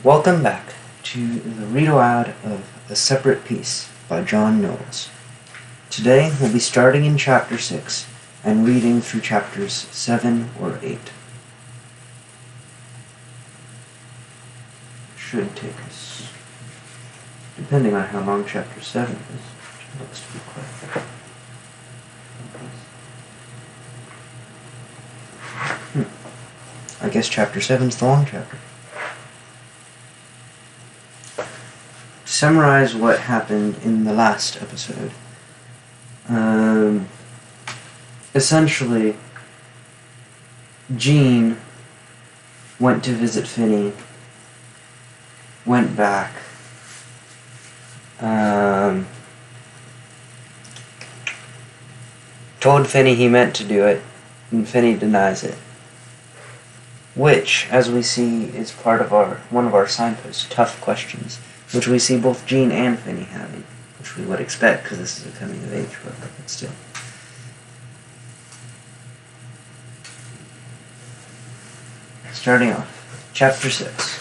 Welcome back to the read-aloud of A Separate Piece by John Knowles. Today we'll be starting in Chapter 6 and reading through Chapters 7 or 8. Should take us, depending on how long Chapter 7 is, which looks to be quite thick. I guess Chapter 7 is the long chapter. To summarize what happened in the last episode, essentially, Jean went to visit Finney, went back, told Finney he meant to do it, and Finney denies it. Which, as we see, is part of one of our signposts, tough questions, which we see both Jean and Finney having, which we would expect because this is a coming-of-age book, but still. Starting off, Chapter 6.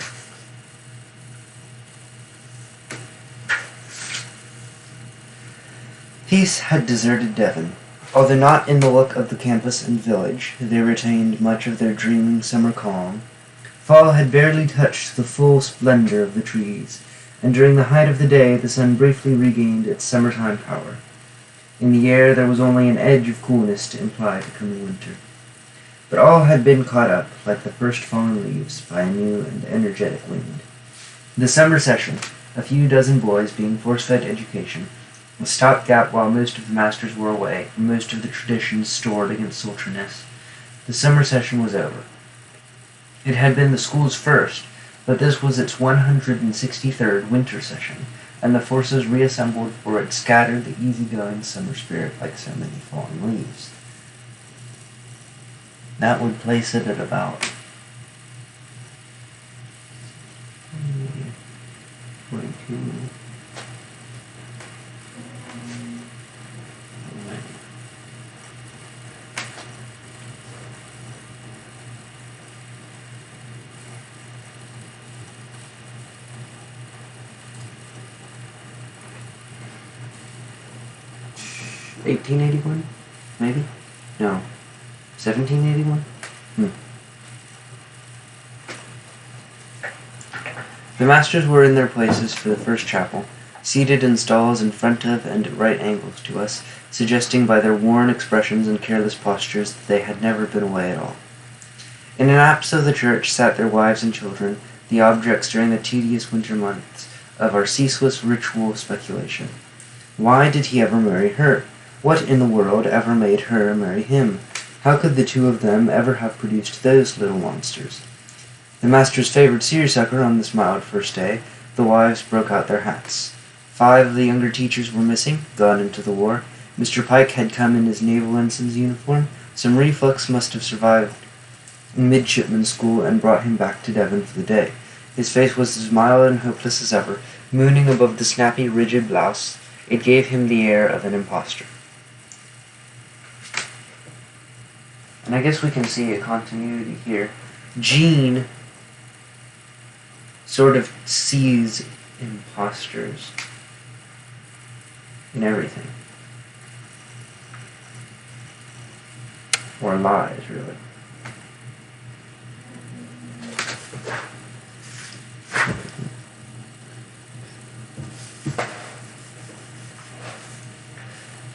Peace had deserted Devon. Although not in the look of the campus and village, they retained much of their dreaming summer calm. Fall had barely touched the full splendor of the trees, and during the height of the day the sun briefly regained its summertime power. In the air there was only an edge of coolness to imply the coming winter. But all had been caught up, like the first fallen leaves, by a new and energetic wind. The summer session, a few dozen boys being force-fed education, a stopgap while most of the masters were away, and most of the traditions stored against sultriness. The summer session was over. It had been the school's first, but this was its 163rd winter session, and the forces reassembled for it scattered the easy-going summer spirit like so many fallen leaves. That would place it at about 42. 1881? Maybe? No. 1781? The masters were in their places for the first chapel, seated in stalls in front of and at right angles to us, suggesting by their worn expressions and careless postures that they had never been away at all. In an apse of the church sat their wives and children, the objects during the tedious winter months of our ceaseless ritual speculation. Why did he ever marry her? What in the world ever made her marry him? How could the two of them ever have produced those little monsters? The masters favored seersucker on this mild first day. The wives broke out their hats. 5 of the younger teachers were missing, gone into the war. Mr. Pike had come in his naval ensign's uniform. Some reflux must have survived midshipman's school and brought him back to Devon for the day. His face was as mild and hopeless as ever, mooning above the snappy, rigid blouse. It gave him the air of an impostor. And I guess we can see a continuity here. Jean sort of sees imposters in everything. Or lies, really.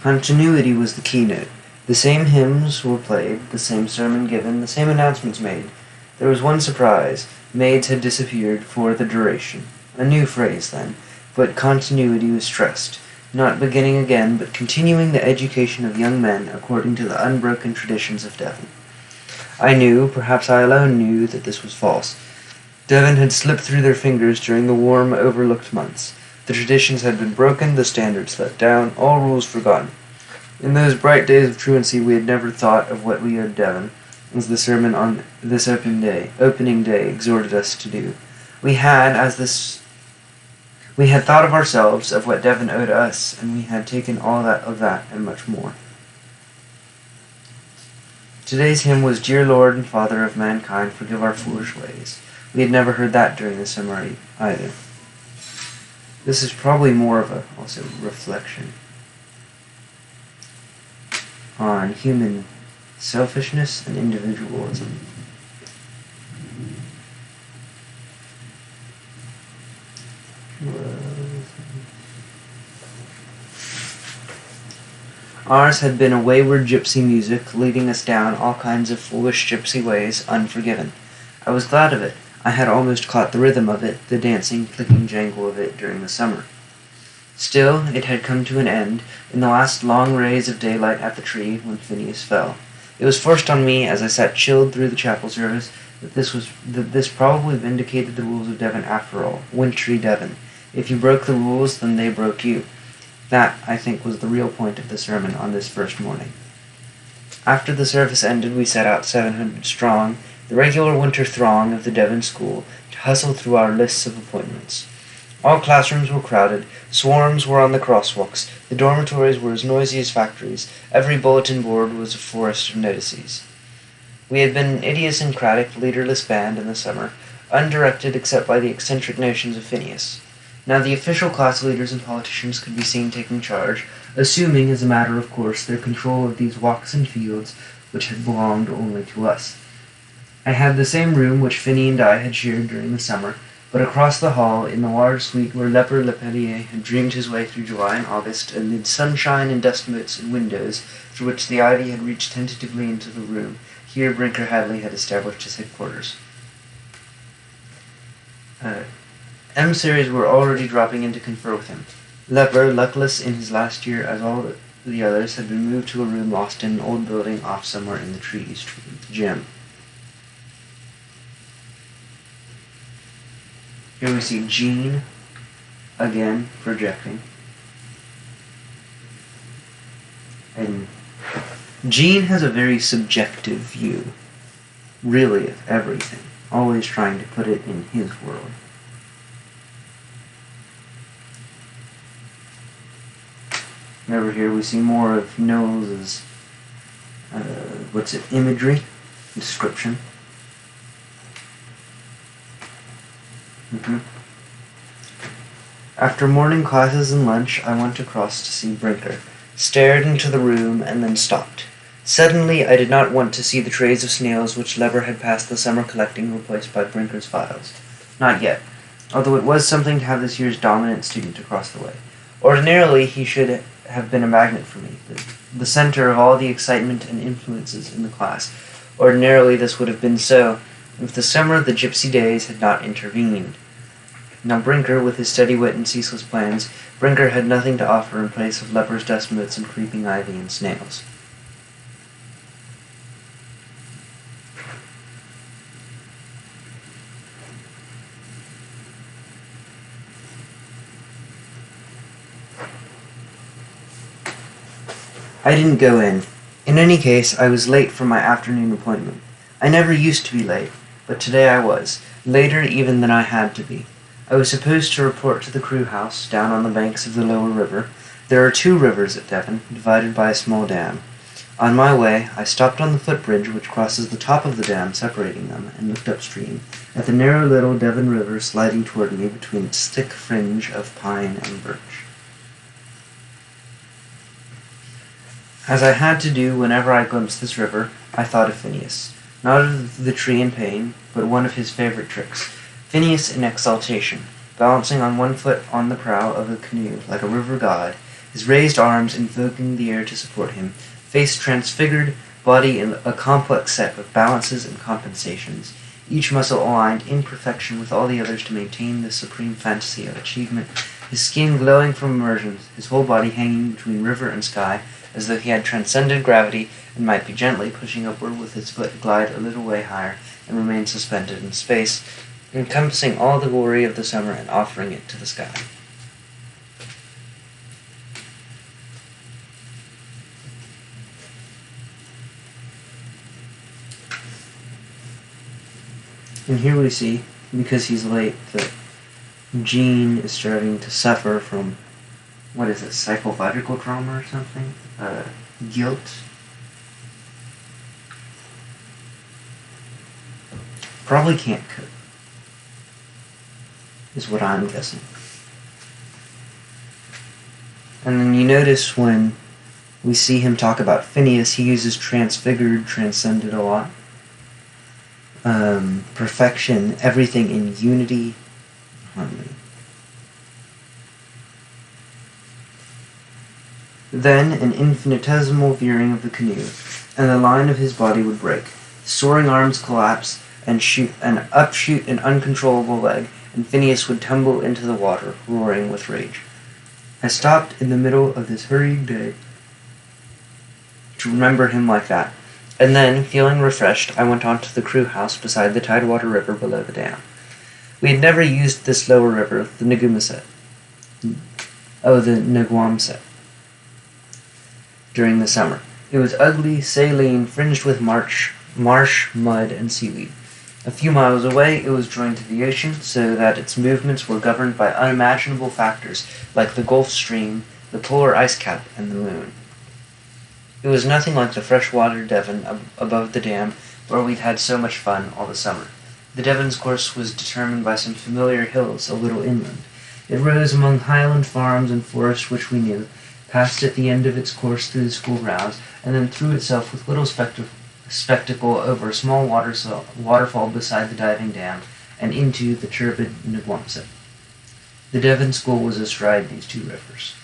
Continuity was the keynote. The same hymns were played, the same sermon given, the same announcements made. There was one surprise. Maids had disappeared for the duration. A new phrase, then, but continuity was stressed. Not beginning again, but continuing the education of young men according to the unbroken traditions of Devon. I knew, perhaps I alone knew, that this was false. Devon had slipped through their fingers during the warm, overlooked months. The traditions had been broken, the standards let down, all rules forgotten. In those bright days of truancy we had never thought of what we owed Devon, as the sermon on this opening day exhorted us to do. We had thought of ourselves, of what Devon owed us, and we had taken all of that and much more. Today's hymn was, Dear Lord and Father of mankind, forgive our foolish ways. We had never heard that during the summer either. This is probably more of a also reflection on human selfishness and individualism. Ours had been a wayward gypsy music, leading us down all kinds of foolish gypsy ways, unforgiven. I was glad of it. I had almost caught the rhythm of it, the dancing, clicking jangle of it during the summer. Still, it had come to an end, in the last long rays of daylight at the tree, when Phineas fell. It was forced on me, as I sat chilled through the chapel service, that this probably vindicated the rules of Devon after all, wintry Devon. If you broke the rules, then they broke you. That, I think, was the real point of the sermon on this first morning. After the service ended, we set out 700 strong, the regular winter throng of the Devon school, to hustle through our lists of appointments. All classrooms were crowded, swarms were on the crosswalks, the dormitories were as noisy as factories, every bulletin board was a forest of notices. We had been an idiosyncratic, leaderless band in the summer, undirected except by the eccentric notions of Phineas. Now the official class leaders and politicians could be seen taking charge, assuming as a matter of course their control of these walks and fields which had belonged only to us. I had the same room which Finney and I had shared during the summer, but across the hall, in the large suite where Leper Lepellier had dreamed his way through July and August, amid sunshine and dust motes and windows through which the ivy had reached tentatively into the room, here Brinker Hadley had established his headquarters. Emissaries were already dropping in to confer with him. Leper, luckless in his last year as all the others, had been moved to a room lost in an old building off somewhere in the trees, the gym. Here we see Jean, again, projecting. And Jean has a very subjective view, really, of everything, always trying to put it in his world. And over here we see more of Knowles' imagery, description. After morning classes and lunch, I went across to see Brinker, stared into the room, and then stopped. Suddenly, I did not want to see the trays of snails which Lever had passed the summer collecting replaced by Brinker's files. Not yet, although it was something to have this year's dominant student across the way. Ordinarily, he should have been a magnet for me, the center of all the excitement and influences in the class. Ordinarily, this would have been so, if the summer of the gypsy days had not intervened. Now Brinker, with his steady wit and ceaseless plans, Brinker had nothing to offer in place of lepers, dust motes, and creeping ivy and snails. I didn't go in. In any case, I was late for my afternoon appointment. I never used to be late, but today I was, later even than I had to be. I was supposed to report to the crew house, down on the banks of the lower river. There are 2 rivers at Devon, divided by a small dam. On my way, I stopped on the footbridge which crosses the top of the dam separating them, and looked upstream, at the narrow little Devon River sliding toward me between its thick fringe of pine and birch. As I had to do whenever I glimpsed this river, I thought of Phineas. Not of the tree in pain, but one of his favorite tricks. Phineas in exaltation, balancing on one foot on the prow of a canoe like a river god, his raised arms invoking the air to support him, face transfigured, body in a complex set of balances and compensations, each muscle aligned in perfection with all the others to maintain this supreme fantasy of achievement, his skin glowing from immersion, his whole body hanging between river and sky, as though he had transcended gravity and might be gently pushing upward with his foot glide a little way higher and remain suspended in space, encompassing all the glory of the summer and offering it to the sky. And here we see, because he's late, that Jean is starting to suffer from, psychological trauma or something? Guilt? Probably can't cook. is what I'm guessing. And then you notice when we see him talk about Phineas, he uses transfigured, transcended a lot. Perfection, everything in unity, harmony. Then an infinitesimal veering of the canoe, and the line of his body would break. The soaring arms collapse, and upshoot an uncontrollable leg, and Phineas would tumble into the water, roaring with rage. I stopped in the middle of this hurried day to remember him like that, and then, feeling refreshed, I went on to the crew house beside the Tidewater River below the dam. We had never used this lower river, the Nagumoset. The Naguamset. During the summer. It was ugly, saline, fringed with marsh, mud, and seaweed. A few miles away, it was joined to the ocean, so that its movements were governed by unimaginable factors, like the Gulf Stream, the polar ice cap, and the moon. It was nothing like the freshwater Devon above the dam, where we'd had so much fun all the summer. The Devon's course was determined by some familiar hills a little inland. It rose among highland farms and forests which we knew, passed at the end of its course through the school grounds, and then threw itself with little spectacle over a small waterfall beside the diving dam and into the turbid Naguamset. The Devon school was astride these two rivers.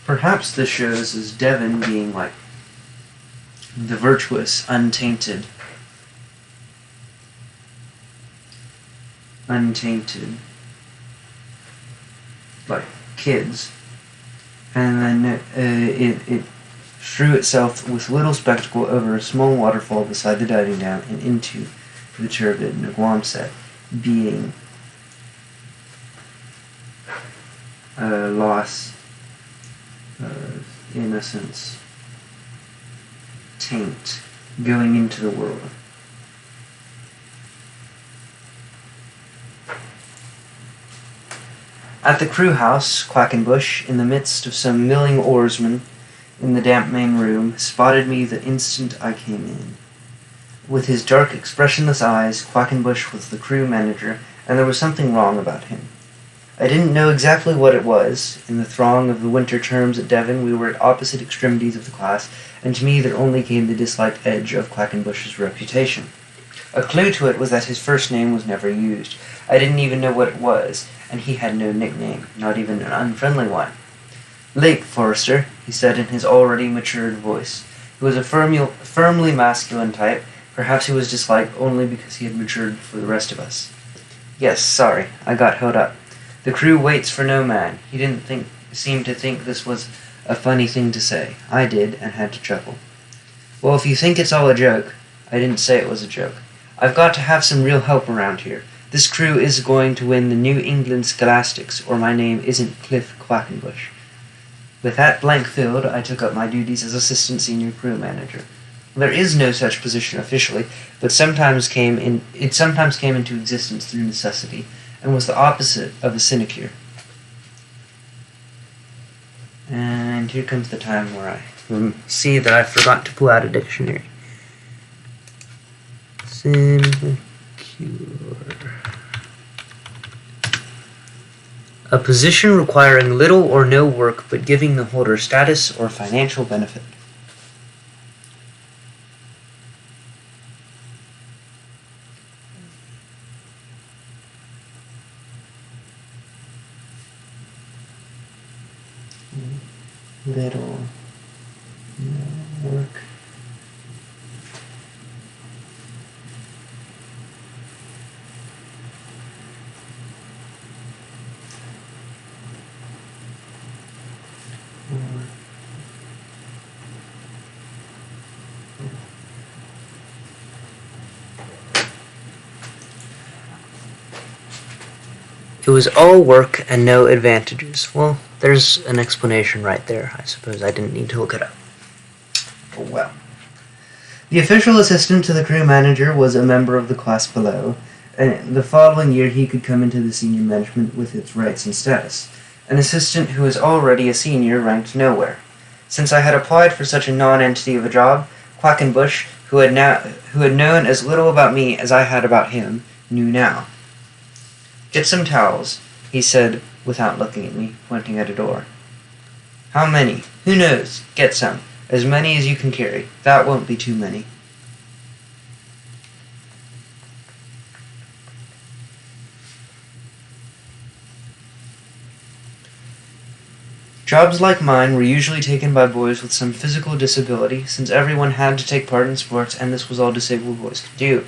Perhaps this shows as Devon being like the virtuous, untainted, like kids, and then it threw itself with little spectacle over a small waterfall beside the diving dam and into the turbid Naguamset, being a loss of innocence, taint, going into the world. At the crew house, Quackenbush, in the midst of some milling oarsmen in the damp main room, spotted me the instant I came in. With his dark, expressionless eyes, Quackenbush was the crew manager, and there was something wrong about him. I didn't know exactly what it was. In the throng of the winter terms at Devon, we were at opposite extremities of the class, and to me there only came the disliked edge of Quackenbush's reputation. A clue to it was that his first name was never used. I didn't even know what it was, and he had no nickname, not even an unfriendly one. "Late, Forrester," he said in his already matured voice. He was a firmly masculine type. Perhaps he was disliked only because he had matured for the rest of us. "Yes, sorry, I got held up. The crew waits for no man." He didn't seem to think this was a funny thing to say. I did, and had to chuckle. "Well, if you think it's all a joke..." I didn't say it was a joke. "I've got to have some real help around here. This crew is going to win the New England Scholastics, or my name isn't Cliff Quackenbush." With that blank filled, I took up my duties as assistant senior crew manager. There is no such position officially, but it sometimes came into existence through necessity, and was the opposite of a sinecure. And here comes the time where I see that I forgot to pull out a dictionary. Sinecure. A position requiring little or no work but giving the holder status or financial benefit. Little no work. It was all work and no advantages. Well, there's an explanation right there. I suppose I didn't need to look it up. Oh well. The official assistant to the crew manager was a member of the class below, and the following year he could come into the senior management with its rights and status. An assistant who was already a senior ranked nowhere. Since I had applied for such a non-entity of a job, Quackenbush, who who had known as little about me as I had about him, knew now. "Get some towels," he said without looking at me, pointing at a door. "How many? Who knows? Get some. As many as you can carry. That won't be too many." Jobs like mine were usually taken by boys with some physical disability, since everyone had to take part in sports, and this was all disabled boys could do.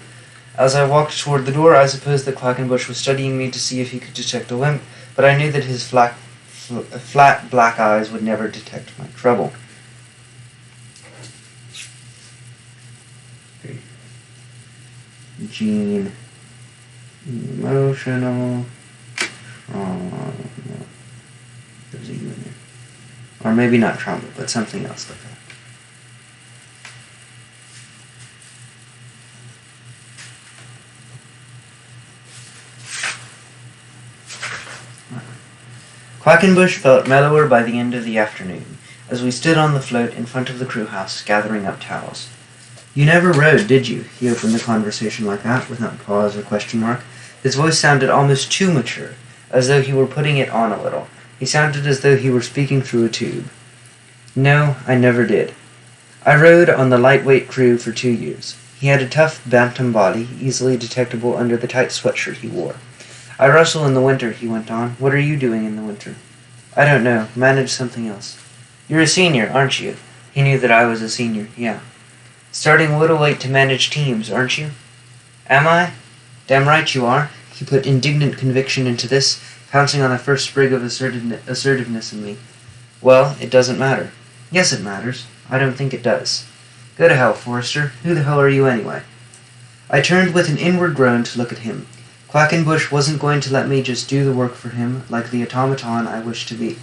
As I walked toward the door, I supposed that Quackenbush was studying me to see if he could detect a limp, but I knew that his flat black eyes would never detect my trouble. Gene, emotional trauma. There's a U in there. Or maybe not trauma, but something else like that. Quackenbush felt mellower by the end of the afternoon, as we stood on the float in front of the crew house, gathering up towels. "You never rowed, did you?" He opened the conversation like that, without pause or question mark. His voice sounded almost too mature, as though he were putting it on a little. He sounded as though he were speaking through a tube. "No, I never did. I rowed on the lightweight crew for 2 years. He had a tough bantam body, easily detectable under the tight sweatshirt he wore. I wrestle in the winter," he went on. "What are you doing in the winter?" "I don't know. Manage something else." "You're a senior, aren't you?" He knew that I was a senior. "Yeah." "Starting a little late to manage teams, aren't you?" "Am I?" "Damn right you are." He put indignant conviction into this, pouncing on the first sprig of assertiveness in me. "Well, it doesn't matter." "Yes, it matters." "I don't think it does." "Go to hell, Forrester. Who the hell are you anyway?" I turned with an inward groan to look at him. Quackenbush wasn't going to let me just do the work for him like the automaton I wished to be.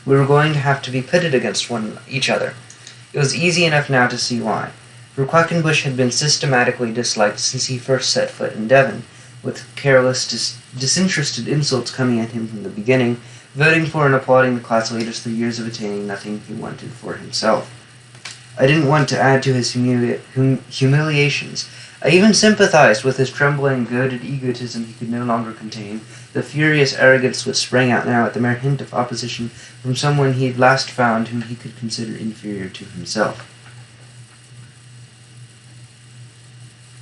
We were going to have to be pitted against each other. It was easy enough now to see why. For Quackenbush had been systematically disliked since he first set foot in Devon, with careless, disinterested insults coming at him from the beginning, voting for and applauding the class leaders for years of attaining nothing he wanted for himself. I didn't want to add to his humiliations. I even sympathized with his trembling, goaded egotism he could no longer contain, the furious arrogance which sprang out now at the mere hint of opposition from someone he had last found whom he could consider inferior to himself.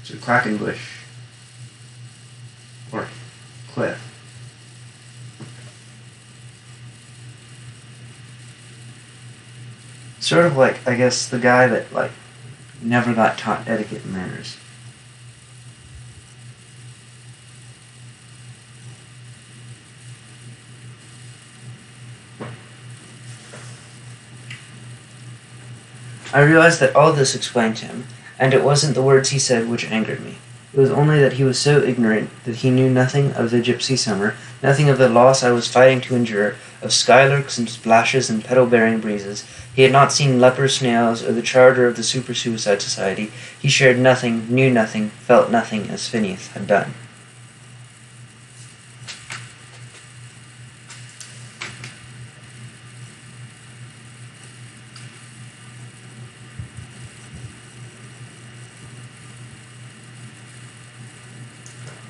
So Quackenbush, or Cliff. Sort of like, I guess, the guy that, never got taught etiquette and manners. I realized that all this explained him, and it wasn't the words he said which angered me. It was only that he was so ignorant that he knew nothing of the gypsy summer, nothing of the loss I was fighting to endure, of skylarks and splashes and petal-bearing breezes. He had not seen leper snails or the charter of the Super-Suicide Society. He shared nothing, knew nothing, felt nothing as Phineas had done.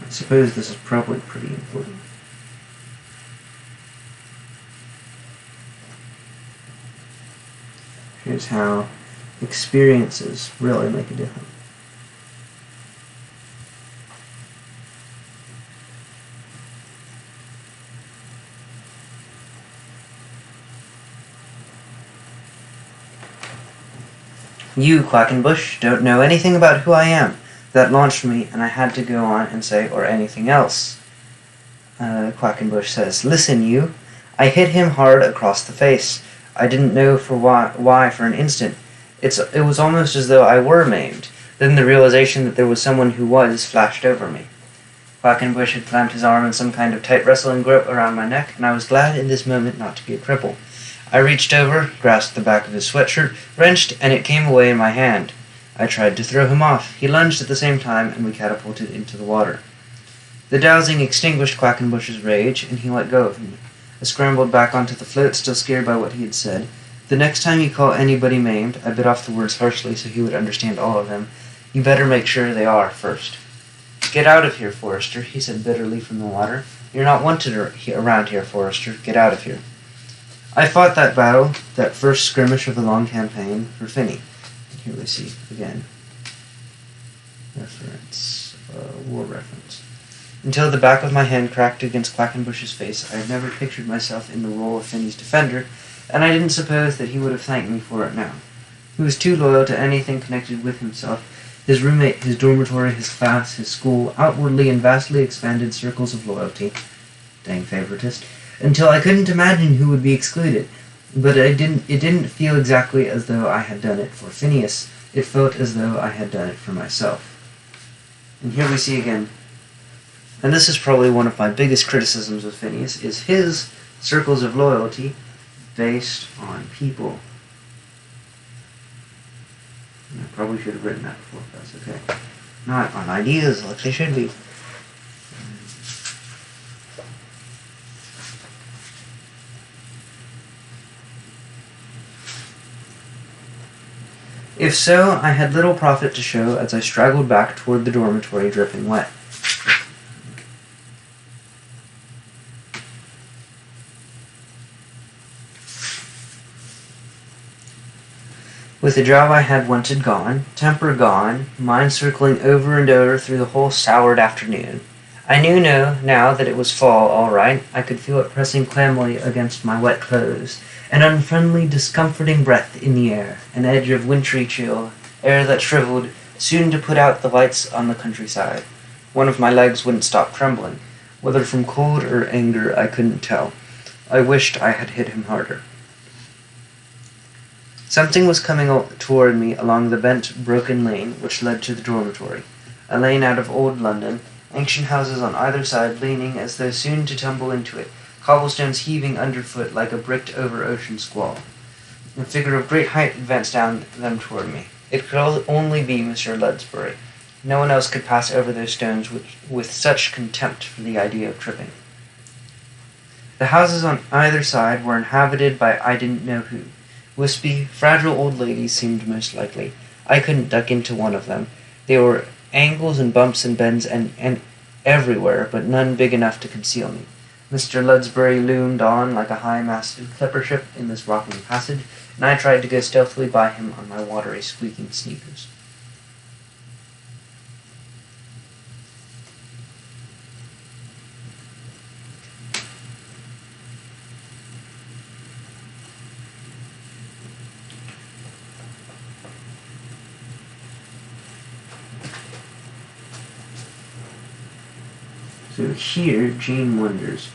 I suppose this is probably pretty important. Here's how experiences really make a difference. You, Quackenbush, don't know anything about who I am. That launched me, and I had to go on and say, or anything else. Quackenbush says, "Listen, you." I hit him hard across the face. I didn't know why for an instant. It was almost as though I were maimed. Then the realization that there was someone who was flashed over me. Quackenbush had clamped his arm in some kind of tight wrestling grip around my neck, and I was glad in this moment not to be a cripple. I reached over, grasped the back of his sweatshirt, wrenched, and it came away in my hand. I tried to throw him off. He lunged at the same time, and we catapulted into the water. The dowsing extinguished Quackenbush's rage, and he let go of me. I scrambled back onto the float, still scared by what he had said. "The next time you call anybody maimed," I bit off the words harshly so he would understand all of them, You better make sure they are first. Get out of here, Forrester, he said bitterly from the water. You're not wanted around here, Forrester. Get out of here. I fought that battle, that first skirmish of the long campaign, for Finney. Here we see, again, war reference. Until the back of my hand cracked against Quackenbush's face, I had never pictured myself in the role of Finney's defender, and I didn't suppose that he would have thanked me for it now. He was too loyal to anything connected with himself. His roommate, his dormitory, his class, his school, outwardly and vastly expanded circles of loyalty. Dang favoritist. Until I couldn't imagine who would be excluded. But it didn't feel exactly as though I had done it for Phineas. It felt as though I had done it for myself. And here we see again, and this is probably one of my biggest criticisms of Phineas, is his circles of loyalty based on people. And I probably should have written that before, but that's okay. Not on ideas like they should be. If so, I had little profit to show as I straggled back toward the dormitory dripping wet. With the job I had wanted gone, temper gone, mind circling over and over through the whole soured afternoon, I knew now that it was fall, all right. I could feel it pressing clammily against my wet clothes, an unfriendly, discomforting breath in the air, an edge of wintry chill, air that shriveled, soon to put out the lights on the countryside. One of my legs wouldn't stop trembling. Whether from cold or anger, I couldn't tell. I wished I had hit him harder. Something was coming toward me along the bent, broken lane which led to the dormitory, a lane out of old London, ancient houses on either side leaning as though soon to tumble into it, cobblestones heaving underfoot like a bricked-over ocean squall. A figure of great height advanced down them toward me. It could only be Mr. Luddsbury. No one else could pass over those stones with such contempt for the idea of tripping. The houses on either side were inhabited by I didn't know who. Wispy, fragile old ladies seemed most likely. I couldn't duck into one of them. There were angles and bumps and bends and everywhere, but none big enough to conceal me. Mr. Luddsbury loomed on like a high-masted clipper ship in this rocking passage, and I tried to go stealthily by him on my watery, squeaking sneakers. So here, Jane wonders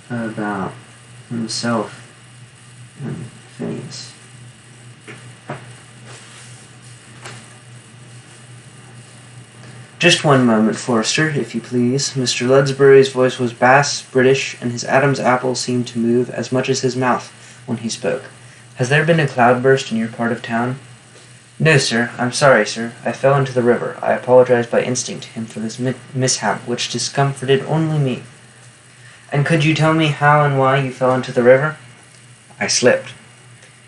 about himself and Phineas. Just one moment, Forrester, if you please. Mr. Luddsbury's voice was bass, British, and his Adam's apple seemed to move as much as his mouth when he spoke. Has there been a cloudburst in your part of town? No, sir. I'm sorry, sir. I fell into the river. I apologize by instinct to him for this mishap, which discomforted only me. And could you tell me how and why you fell into the river? I slipped.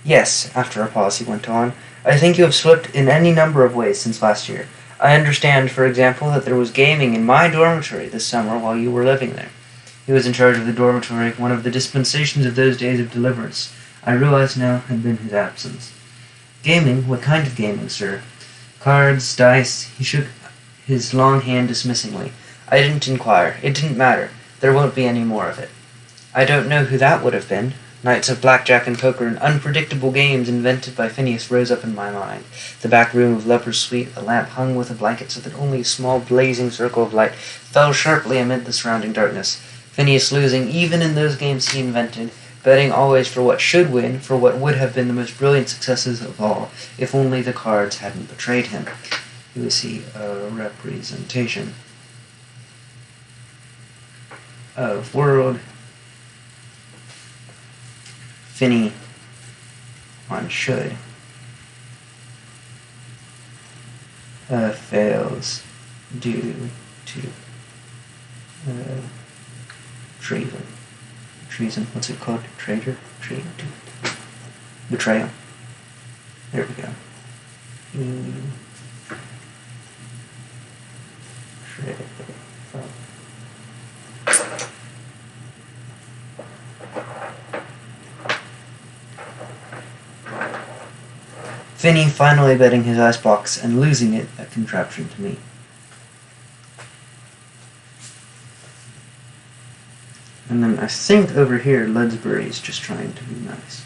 Yes, after a pause he went on. I think you have slipped in any number of ways since last year. I understand, for example, that there was gaming in my dormitory this summer while you were living there. He was in charge of the dormitory, one of the dispensations of those days of deliverance. I realize now had been his absence. Gaming? What kind of gaming, sir? Cards, dice. He shook his long hand dismissingly. I didn't inquire. It didn't matter. There won't be any more of it. I don't know who that would have been. Nights of blackjack and poker and unpredictable games invented by Phineas rose up in my mind. The back room of Leper's Suite, a lamp hung with a blanket so that only a small blazing circle of light fell sharply amid the surrounding darkness. Phineas losing even in those games he invented, betting always for what should win, for what would have been the most brilliant successes of all, if only the cards hadn't betrayed him. Here we see a representation of world. Finney on should. Fails due to treason. Treason, what's it called? Traitor? Betrayal. There we go. Finney finally betting his icebox and losing it, a contraption to me. And then I think over here, Ledsbury is just trying to be nice.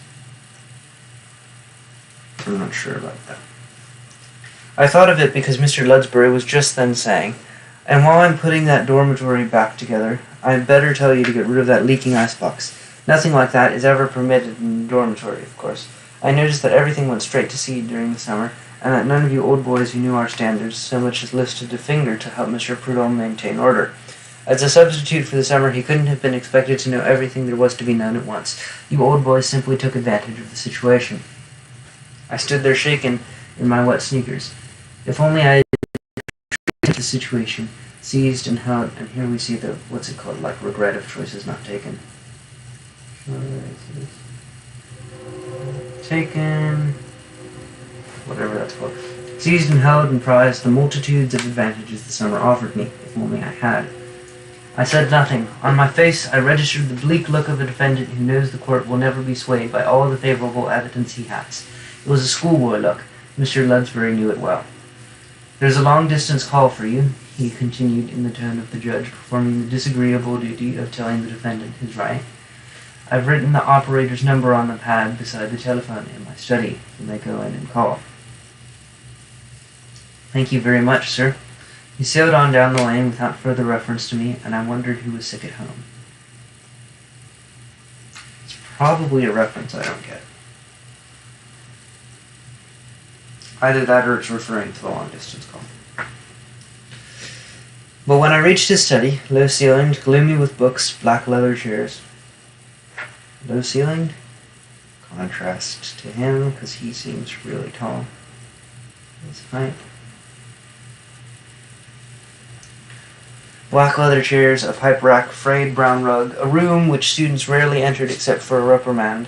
I'm not sure about that. I thought of it because Mr. Ledsbury was just then saying, "And while I'm putting that dormitory back together, I'd better tell you to get rid of that leaking icebox. Nothing like that is ever permitted in the dormitory, of course. I noticed that everything went straight to seed during the summer, and that none of you old boys who knew our standards so much as lifted a finger to help Mr. Prudhomme maintain order. As a substitute for the summer, he couldn't have been expected to know everything there was to be known at once. You old boys simply took advantage of the situation." I stood there shaken in my wet sneakers. If only I had the situation, seized and held, and here we see the, what's it called, like regret of choices not taken. Taken, whatever that's called. Seized and held and prized the multitudes of advantages the summer offered me, if only I had. I said nothing. On my face I registered the bleak look of a defendant who knows the court will never be swayed by all the favorable evidence he has. It was a schoolboy look. Mr. Ledsbury knew it well. "There's a long-distance call for you," he continued in the tone of the judge performing the disagreeable duty of telling the defendant his right. "I've written the operator's number on the pad beside the telephone in my study. You may go in and call." "Thank you very much, sir." He sailed on down the lane without further reference to me, and I wondered who was sick at home. It's probably a reference I don't get. Either that or it's referring to the long-distance call. But when I reached his study, low-ceilinged, gloomy with books, black leather chairs. Low-ceilinged? Contrast to him, because he seems really tall. His height. Black leather chairs, a pipe rack, frayed brown rug, a room which students rarely entered except for a reprimand.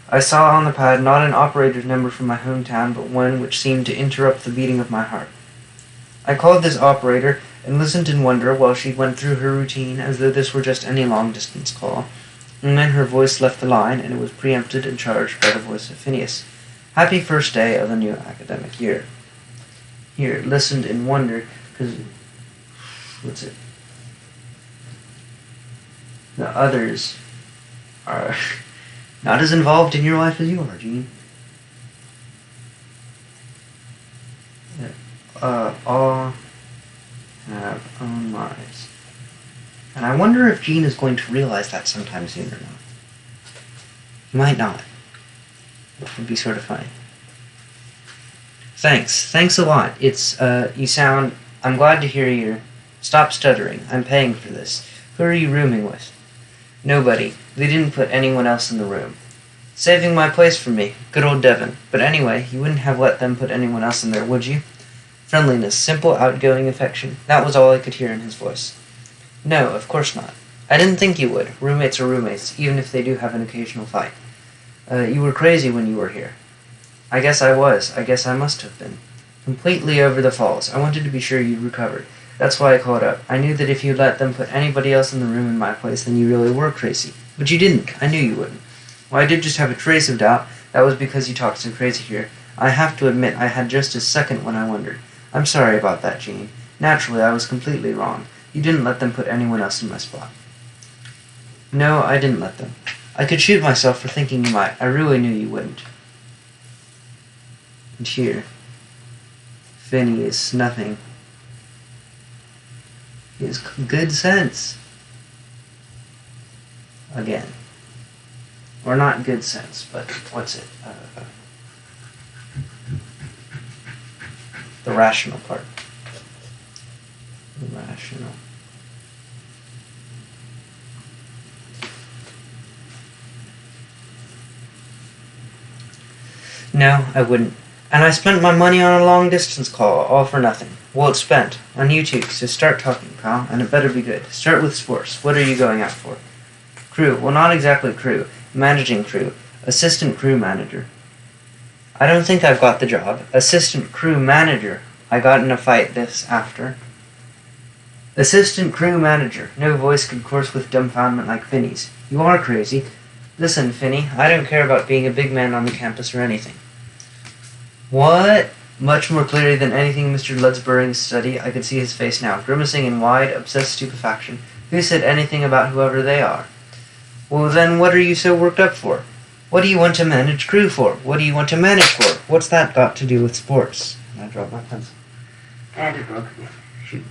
I saw on the pad not an operator's number from my hometown, but one which seemed to interrupt the beating of my heart. I called this operator and listened in wonder while she went through her routine as though this were just any long-distance call. And then her voice left the line, and it was preempted and charged by the voice of Phineas. "Happy first day of the new academic year." Here, listened in wonder, because... what's it? The others are not as involved in your life as you are, Gene. All have own lives. And I wonder if Gene is going to realize that sometime soon or not. He might not. It would be sort of funny. Thanks a lot. It's, you sound... I'm glad to hear you. Stop stuttering. I'm paying for this. Who are you rooming with? Nobody. They didn't put anyone else in the room. Saving my place for me. Good old Devon. But anyway, you wouldn't have let them put anyone else in there, would you? Friendliness, simple, outgoing affection. That was all I could hear in his voice. No, of course not. I didn't think you would. Roommates are roommates, even if they do have an occasional fight. You were crazy when you were here. I guess I was. I guess I must have been. Completely over the falls. I wanted to be sure you'd recovered. That's why I called up. I knew that if you let them put anybody else in the room in my place, then you really were crazy. But you didn't. I knew you wouldn't. Well, I did just have a trace of doubt. That was because you talked so crazy here. I have to admit I had just a second when I wondered. I'm sorry about that, Jean. Naturally, I was completely wrong. You didn't let them put anyone else in my spot. No, I didn't let them. I could shoot myself for thinking you might. I really knew you wouldn't. And here, Finney is snuffing his good sense. Again. Or not good sense, but what's it? The rational part. The rational. No, I wouldn't. And I spent my money on a long-distance call, all for nothing. Well, it's spent. On you two, so start talking, pal, and it better be good. Start with sports. What are you going out for? Crew. Well, not exactly crew. Managing crew. Assistant crew manager. I don't think I've got the job. Assistant crew manager. I got in a fight this after. Assistant crew manager. No voice could course with dumbfoundment like Finney's. You are crazy. Listen, Finney, I don't care about being a big man on the campus or anything. What? Much more clearly than anything in Mr. Ludsbury's study, I could see his face now, grimacing in wide, obsessed stupefaction. Who said anything about whoever they are? Well, then what are you so worked up for? What do you want to manage crew for? What do you want to manage for? What's that got to do with sports? And I dropped my pencil. And it broke again. Shoot.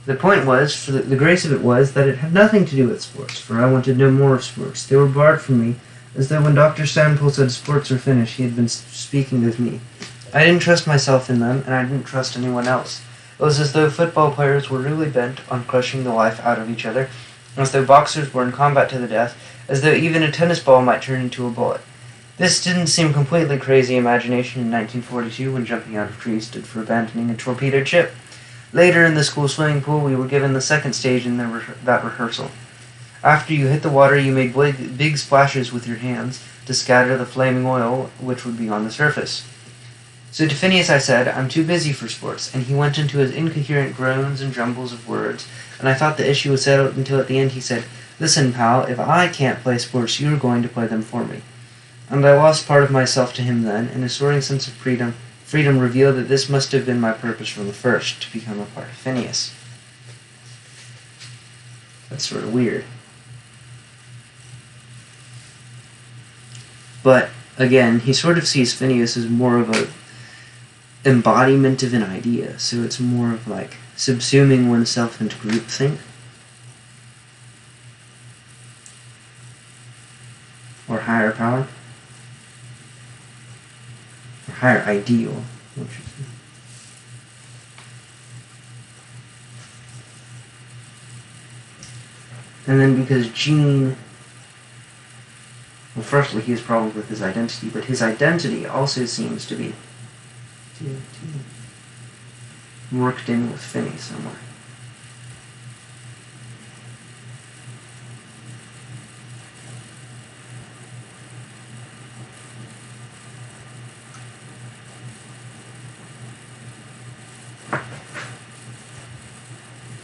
The point was, for the grace of it was, that it had nothing to do with sports, for I wanted no more of sports. They were barred from me, as though when Dr. Stanpool said sports are finished, he had been speaking of me. I didn't trust myself in them, and I didn't trust anyone else. It was as though football players were really bent on crushing the life out of each other, as though boxers were in combat to the death, as though even a tennis ball might turn into a bullet. This didn't seem completely crazy imagination in 1942 when jumping out of trees stood for abandoning a torpedoed ship. Later in the school swimming pool, we were given the second stage in that rehearsal. After you hit the water, you made big splashes with your hands to scatter the flaming oil which would be on the surface. So to Phineas I said, I'm too busy for sports, and he went into his incoherent groans and jumbles of words, and I thought the issue was settled until at the end he said, Listen, pal, if I can't play sports, you're going to play them for me. And I lost part of myself to him then, and a soaring sense of freedom revealed that this must have been my purpose from the first, to become a part of Phineas. That's sort of weird. But, again, he sort of sees Phineas as more of a embodiment of an idea, so it's more of like subsuming oneself into groupthink. Or higher power. Or higher ideal. And then because Gene, well, firstly, he has problems with his identity, but his identity also seems to be worked in with Finney somewhere.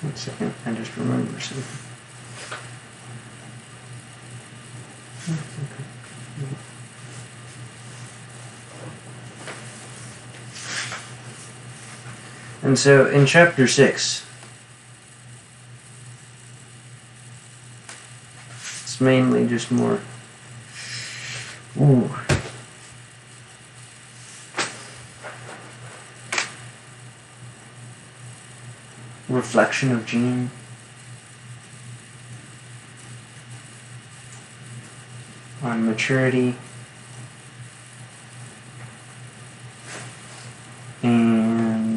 One second, I just remember something. And so in chapter 6, it's mainly just more reflection of Gene. On maturity and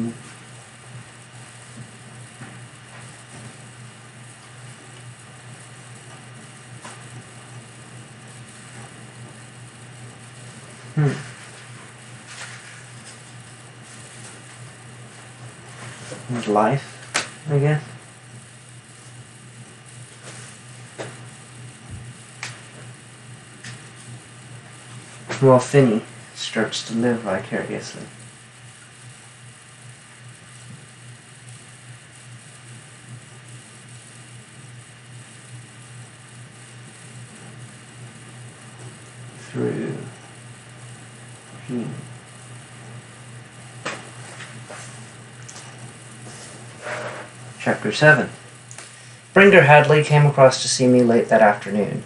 and life, I guess. While Finney starts to live vicariously. Through Gene. Chapter 7. Bringer Hadley came across to see me late that afternoon.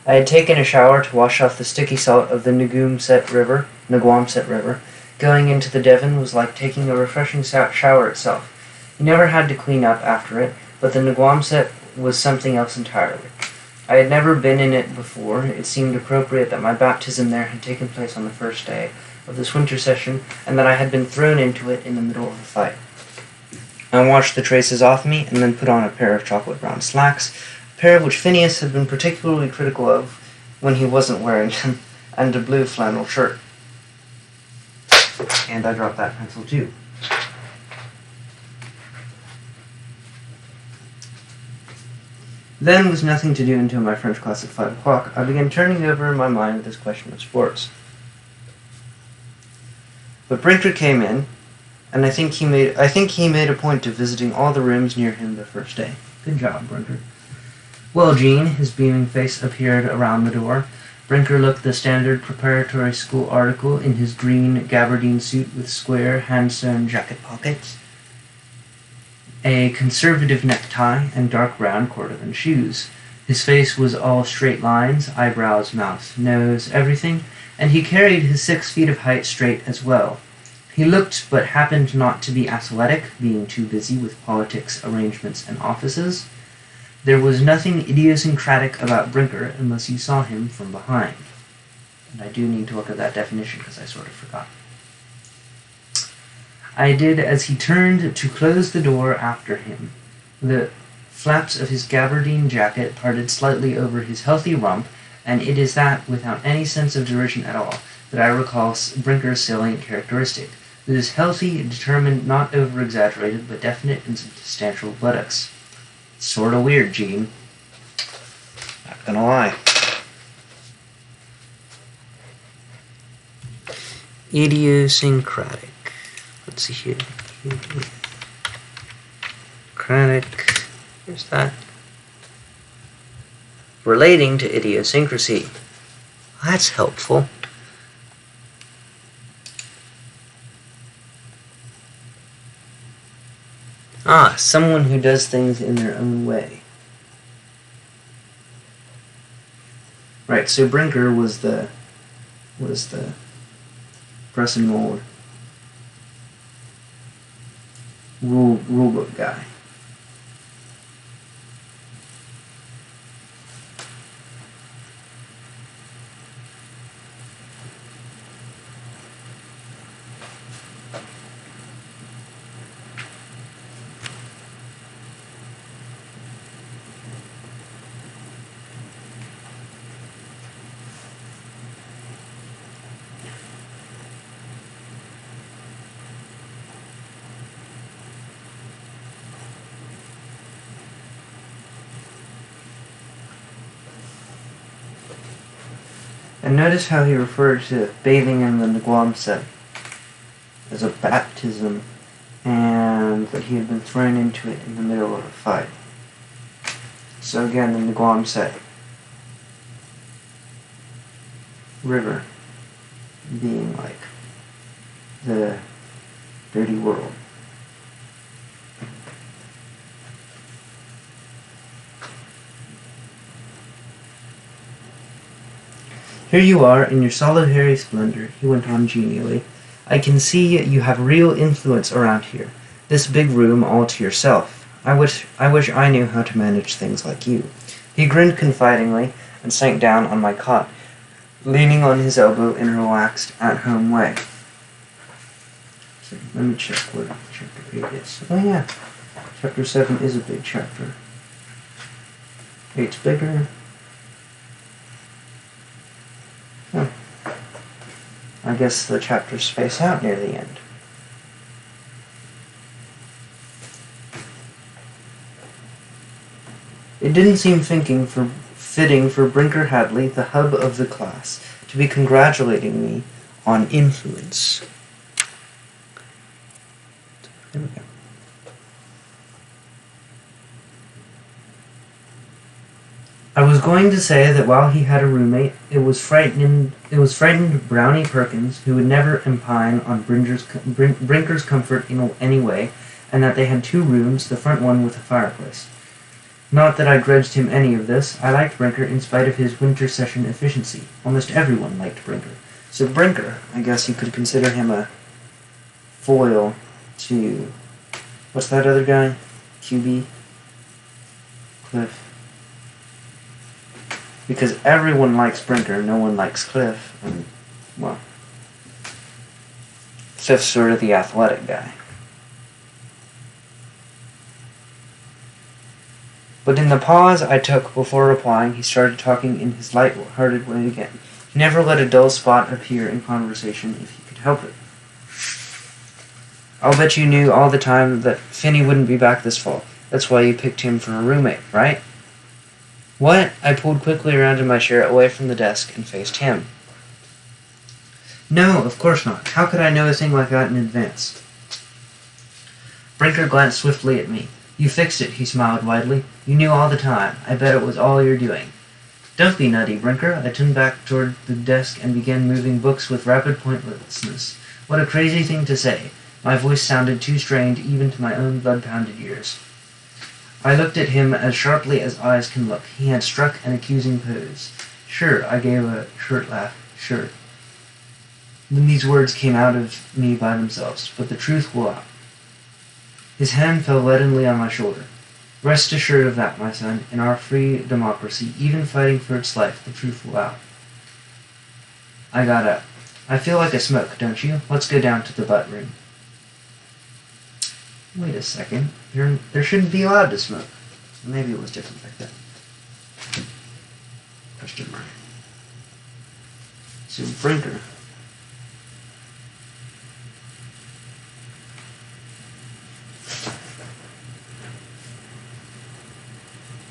I had taken a shower to wash off the sticky salt of the Naguamset River. Going into the Devon was like taking a refreshing shower itself. You never had to clean up after it, but the Naguamset was something else entirely. I had never been in it before. It seemed appropriate that my baptism there had taken place on the first day of this winter session, and that I had been thrown into it in the middle of a fight. I washed the traces off me, and then put on a pair of chocolate brown slacks, a pair which Phineas had been particularly critical of when he wasn't wearing them, and a blue flannel shirt. And I dropped that pencil too. I Then, with nothing to do until my French class at 5 o'clock, I began turning over in my mind this question of sports. But Brinker came in, and I think he made a point of visiting all the rooms near him the first day. Good job, Brinker. Well, Jean, his beaming face appeared around the door. Brinker looked the standard preparatory school article in his green gabardine suit with square, hand-sewn jacket pockets, a conservative necktie, and dark brown cordovan shoes. His face was all straight lines, eyebrows, mouth, nose, everything, and he carried his 6 feet of height straight as well. He looked but happened not to be athletic, being too busy with politics, arrangements, and offices. There was nothing idiosyncratic about Brinker unless you saw him from behind. And I do need to look at that definition because I sort of forgot. I did as he turned to close the door after him. The flaps of his gabardine jacket parted slightly over his healthy rump, and it is that, without any sense of derision at all, that I recall Brinker's salient characteristic. It is healthy, determined, not over-exaggerated, but definite and substantial buttocks. Sort of weird, Gene. Not gonna lie. Idiosyncratic. Let's see here. Idiosyncratic. Here's that. Relating to idiosyncrasy. That's helpful. Someone who does things in their own way. Right, so Brinker was the press and mold rulebook guy. And notice how he referred to bathing in the Naguamset as a baptism, and that he had been thrown into it in the middle of a fight. So again, the Naguamset River being like the dirty world. Here you are, in your solitary splendor, he went on genially. I can see you have real influence around here. This big room all to yourself. I wish I knew how to manage things like you. He grinned confidingly and sank down on my cot, leaning on his elbow in a relaxed, at-home way. So, let me check where chapter 8 is. Oh yeah, chapter 7 is a big chapter. 8's bigger. I guess the chapters space out near the end. It didn't seem fitting for Brinker Hadley, the hub of the class, to be congratulating me on influence. There we go. I was going to say that while he had a roommate, it was frightened Brownie Perkins, who would never impine on Brinker's comfort in any way, and that they had 2 rooms, the front one with a fireplace. Not that I grudged him any of this. I liked Brinker in spite of his winter session efficiency. Almost everyone liked Brinker. So Brinker, I guess you could consider him a foil to... what's that other guy? QB? Cliff. Because everyone likes Brinker, no one likes Cliff, and, well, Cliff's sort of the athletic guy. But in the pause I took before replying, he started talking in his light-hearted way again. He never let a dull spot appear in conversation if he could help it. I'll bet you knew all the time that Finney wouldn't be back this fall. That's why you picked him for a roommate, right? What? I pulled quickly around in my chair, away from the desk, and faced him. No, of course not. How could I know a thing like that in advance? Brinker glanced swiftly at me. You fixed it, he smiled widely. You knew all the time. I bet it was all your doing. Don't be nutty, Brinker. I turned back toward the desk and began moving books with rapid pointlessness. What a crazy thing to say. My voice sounded too strained even to my own blood-pounded ears. I looked at him as sharply as eyes can look. He had struck an accusing pose. Sure, I gave a short laugh. Sure. Then these words came out of me by themselves, but the truth will out. His hand fell leadenly on my shoulder. Rest assured of that, my son. In our free democracy, even fighting for its life, the truth will out. I got up. I feel like a smoke, don't you? Let's go down to the butt room. Wait a second. There shouldn't be allowed to smoke. Maybe it was different back then. Question mark. So Brinker.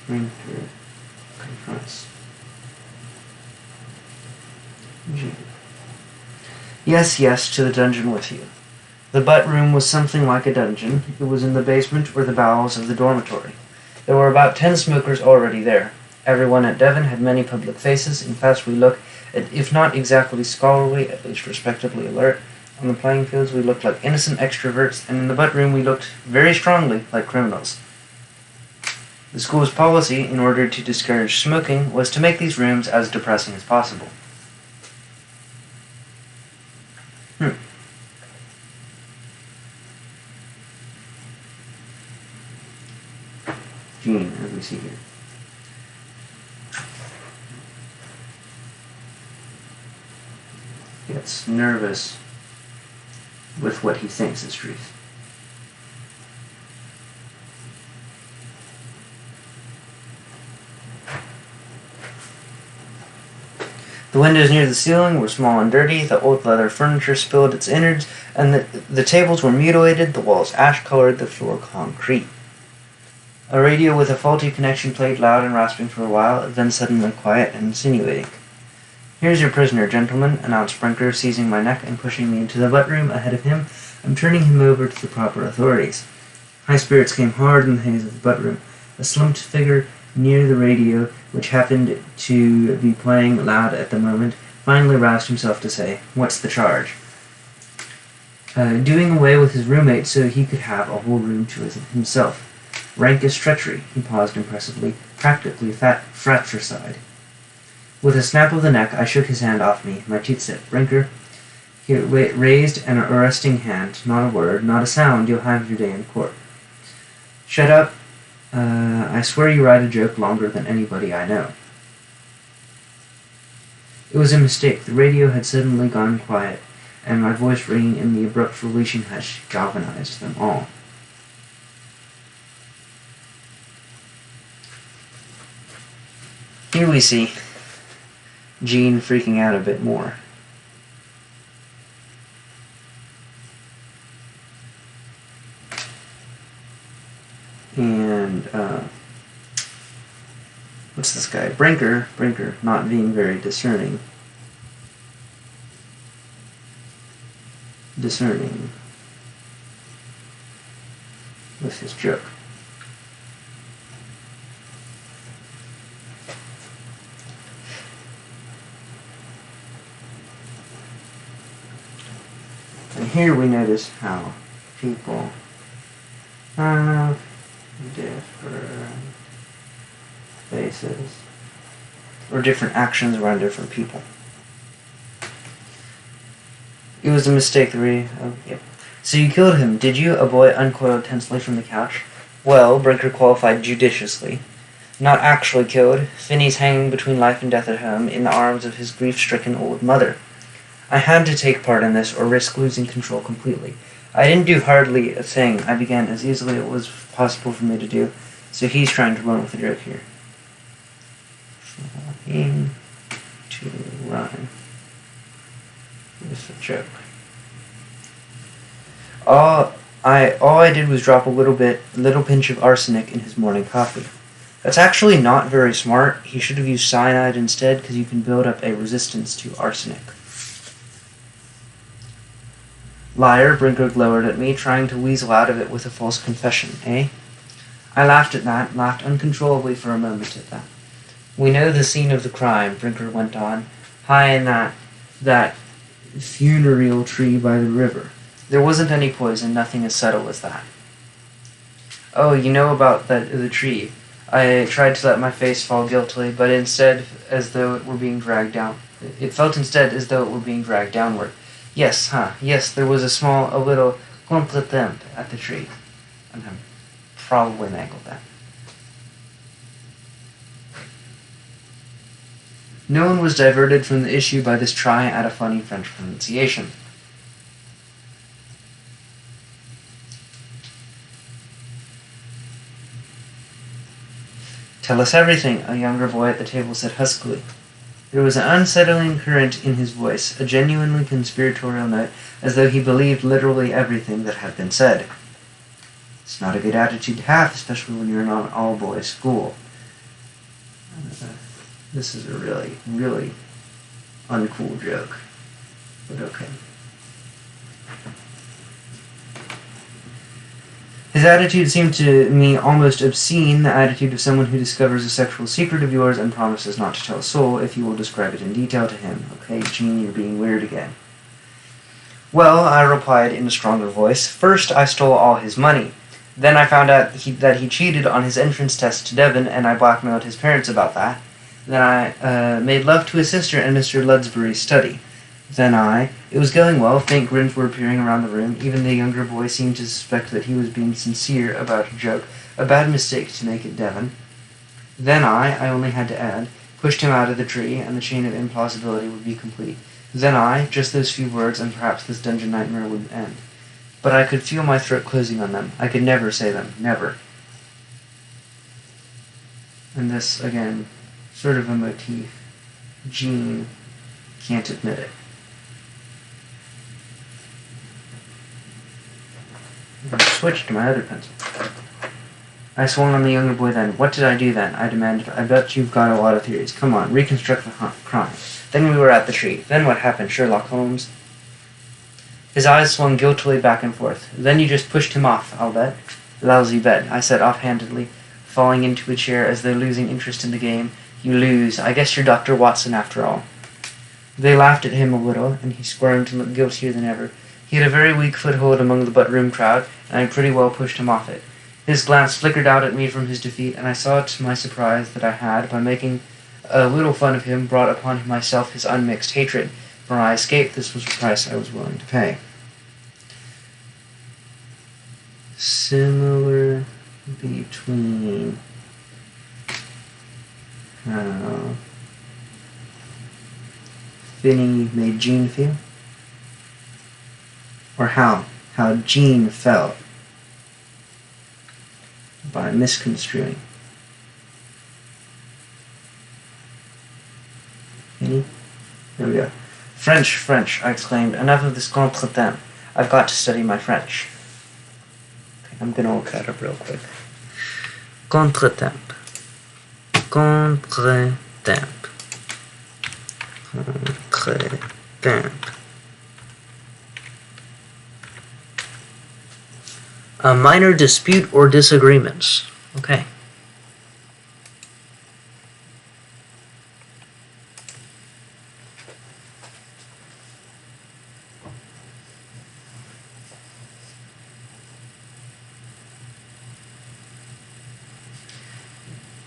Brinker confronts Gideon. Yes, yes, to the dungeon with you. The butt room was something like a dungeon. It was in the basement or the bowels of the dormitory. There were about 10 smokers already there. Everyone at Devon had many public faces. In fact, we looked, if not exactly scholarly, at least respectably alert. On the playing fields, we looked like innocent extroverts, and in the butt room, we looked very strongly like criminals. The school's policy, in order to discourage smoking, was to make these rooms as depressing as possible. Gene, as we see here. Gets nervous with what he thinks is truth. The windows near the ceiling were small and dirty, the old leather furniture spilled its innards, and the tables were mutilated, the walls ash-colored, the floor concrete. A radio with a faulty connection played loud and rasping for a while, then suddenly quiet and insinuating. Here's your prisoner, gentlemen, announced Brinker, seizing my neck and pushing me into the butt room ahead of him. I'm turning him over to the proper authorities. High spirits came hard in the haze of the butt room. A slumped figure near the radio, which happened to be playing loud at the moment, finally roused himself to say, What's the charge? Doing away with his roommate so he could have a whole room to himself. Rank as treachery, he paused impressively, practically fratricide. With a snap of the neck, I shook his hand off me. My teeth set. Brinker, he raised an arresting hand. Not a word, not a sound. You'll have your day in court. Shut up. I swear you write a joke longer than anybody I know. It was a mistake. The radio had suddenly gone quiet, and my voice ringing in the abrupt releasing hush galvanized them all. Here we see Gene freaking out a bit more. And, what's this guy? Brinker, not being very discerning with his joke. And here we notice how people have different faces or different actions around different people. It was a mistake. Yep. So you killed him, did you? A boy uncoiled tensely from the couch. Well, Brinker qualified judiciously. Not actually killed. Finney's hanging between life and death at home in the arms of his grief-stricken old mother. I had to take part in this or risk losing control completely. I didn't do hardly a thing. I began as easily as it was possible for me to do. So he's trying to run with the joke here. Trying to run with the joke. All I did was drop a little pinch of arsenic in his morning coffee. That's actually not very smart. He should have used cyanide instead, because you can build up a resistance to arsenic. Liar, Brinker glowered at me, trying to weasel out of it with a false confession, eh? I laughed at that, laughed uncontrollably for a moment at that. We know the scene of the crime, Brinker went on, high in that funereal tree by the river. There wasn't any poison, nothing as subtle as that. Oh, you know about the tree. I tried to let my face fall guiltily, but instead, as though it were being dragged down. It felt instead as though it were being dragged downward. Yes, yes, there was a little contretemps at the tree. And I probably mangled that. No one was diverted from the issue by this try at a funny French pronunciation. Tell us everything, a younger boy at the table said huskily. There was an unsettling current in his voice, a genuinely conspiratorial note, as though he believed literally everything that had been said. It's not a good attitude to have, especially when you're in an all-boys school. This is a really, really uncool joke, but okay. His attitude seemed to me almost obscene, the attitude of someone who discovers a sexual secret of yours and promises not to tell a soul if you will describe it in detail to him. Okay, Gene, you're being weird again. Well, I replied in a stronger voice, first I stole all his money. Then I found out that he cheated on his entrance test to Devon, and I blackmailed his parents about that. Then I made love to his sister in Mr. Ludsbury's study. It was going well, faint grins were appearing around the room. Even the younger boy seemed to suspect that he was being sincere about a joke, a bad mistake to make it Devon. I only had to add, pushed him out of the tree, and the chain of implausibility would be complete. Just those few words, and perhaps this dungeon nightmare would end. But I could feel my throat closing on them. I could never say them. Never. And this, again, sort of a motif. Gene can't admit it. I switched to my other pencil. I swung on the younger boy then. What did I do then? I demanded. I bet you've got a lot of theories. Come on, reconstruct the crime. Then we were at the tree. Then what happened, Sherlock Holmes? His eyes swung guiltily back and forth. Then you just pushed him off, I'll bet. Lousy bet, I said offhandedly, falling into a chair as though losing interest in the game. You lose. I guess you're Dr. Watson after all. They laughed at him a little, and he squirmed and looked guiltier than ever. He had a very weak foothold among the butt-room crowd, and I pretty well pushed him off it. His glance flickered out at me from his defeat, and I saw to my surprise that I had, by making a little fun of him, brought upon myself his unmixed hatred. For my escape, this was the price I was willing to pay. Similar between how Finney made Gene feel, or how Gene felt by misconstruing. Finney? There we go. French, I exclaimed. Enough of this contretemps. I've got to study my French. Okay, I'm going to look that up real quick. Contretemps. A minor dispute or disagreements. Okay.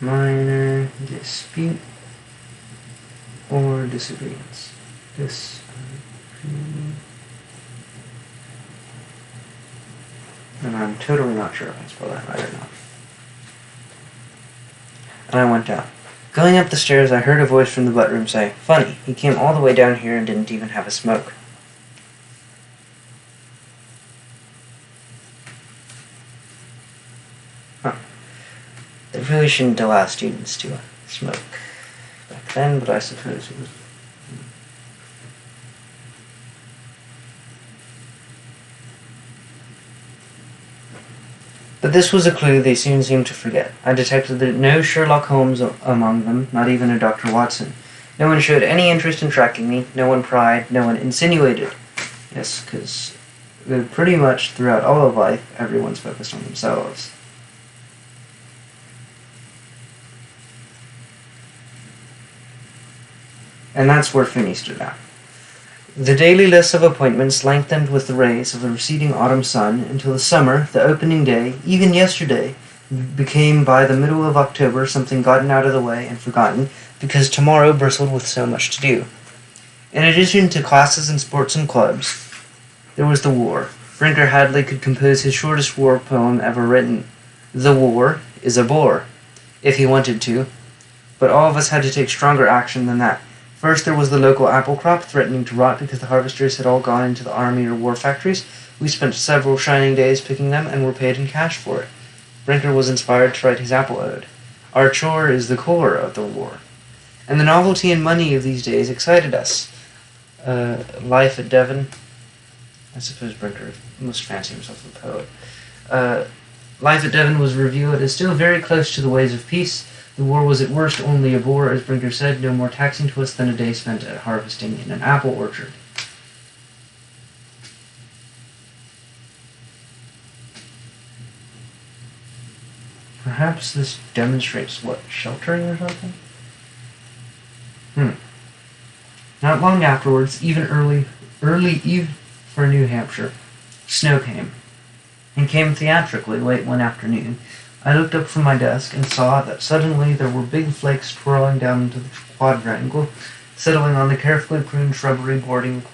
Minor dispute or disagreements. And I'm totally not sure if I spelled that right or not. And I went down. Going up the stairs, I heard a voice from the butt room say, "Funny, he came all the way down here and didn't even have a smoke." Huh. They really shouldn't allow students to smoke back then, but I suppose it was... But this was a clue they soon seemed to forget. I detected that no Sherlock Holmes among them, not even a Dr. Watson. No one showed any interest in tracking me, no one pried, no one insinuated. Yes, because pretty much throughout all of life, everyone's focused on themselves. And that's where Finney stood out. The daily list of appointments lengthened with the rays of the receding autumn sun until the summer, the opening day, even yesterday, became by the middle of October something gotten out of the way and forgotten because tomorrow bristled with so much to do. In addition to classes and sports and clubs, there was the war. Brinker Hadley could compose his shortest war poem ever written. The war is a bore, if he wanted to, but all of us had to take stronger action than that. First, there was the local apple crop threatening to rot because the harvesters had all gone into the army or war factories. We spent several shining days picking them and were paid in cash for it. Brinker was inspired to write his apple ode. Our chore is the core of the war. And the novelty and money of these days excited us. Life at Devon. I suppose Brinker must fancy himself a poet. Life at Devon was revealed as still very close to the ways of peace. The war was at worst only a bore, as Brinker said, no more taxing to us than a day spent at harvesting in an apple orchard. Perhaps this demonstrates what, sheltering or something? Not long afterwards, even early eve for New Hampshire, snow came, and came theatrically late one afternoon. I looked up from my desk and saw that suddenly there were big flakes twirling down into the quadrangle, settling on the carefully pruned shrubbery bordering the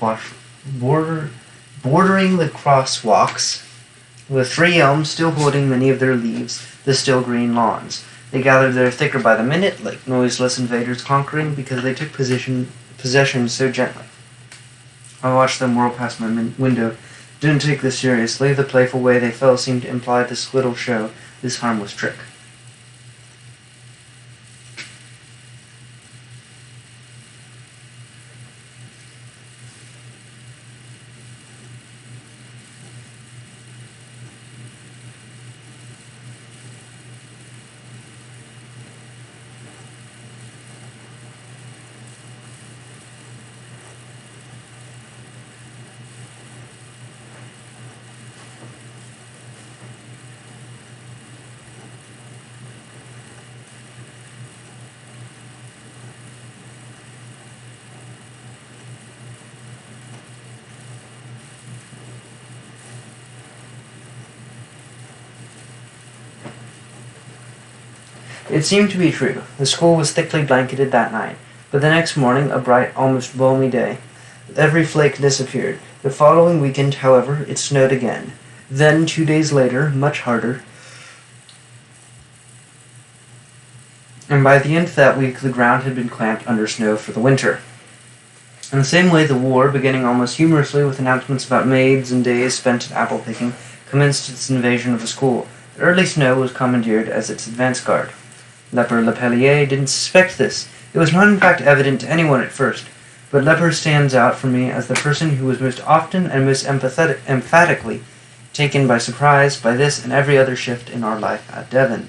crosswalks, with 3 elms still holding many of their leaves, the still green lawns. They gathered there thicker by the minute, like noiseless invaders conquering, because they took possession so gently. I watched them whirl past my window. Didn't take this seriously. The playful way they fell seemed to imply this little show, this harmless trick. It seemed to be true. The school was thickly blanketed that night, but the next morning, a bright, almost balmy day, every flake disappeared. The following weekend, however, it snowed again. Then, 2 days later, much harder, and by the end of that week, the ground had been clamped under snow for the winter. In the same way, the war, beginning almost humorously with announcements about maids and days spent at apple picking, commenced its invasion of the school. The early snow was commandeered as its advance guard. Leper Lepellier didn't suspect this. It was not in fact evident to anyone at first, but Leper stands out for me as the person who was most often and most emphatically taken by surprise by this and every other shift in our life at Devon.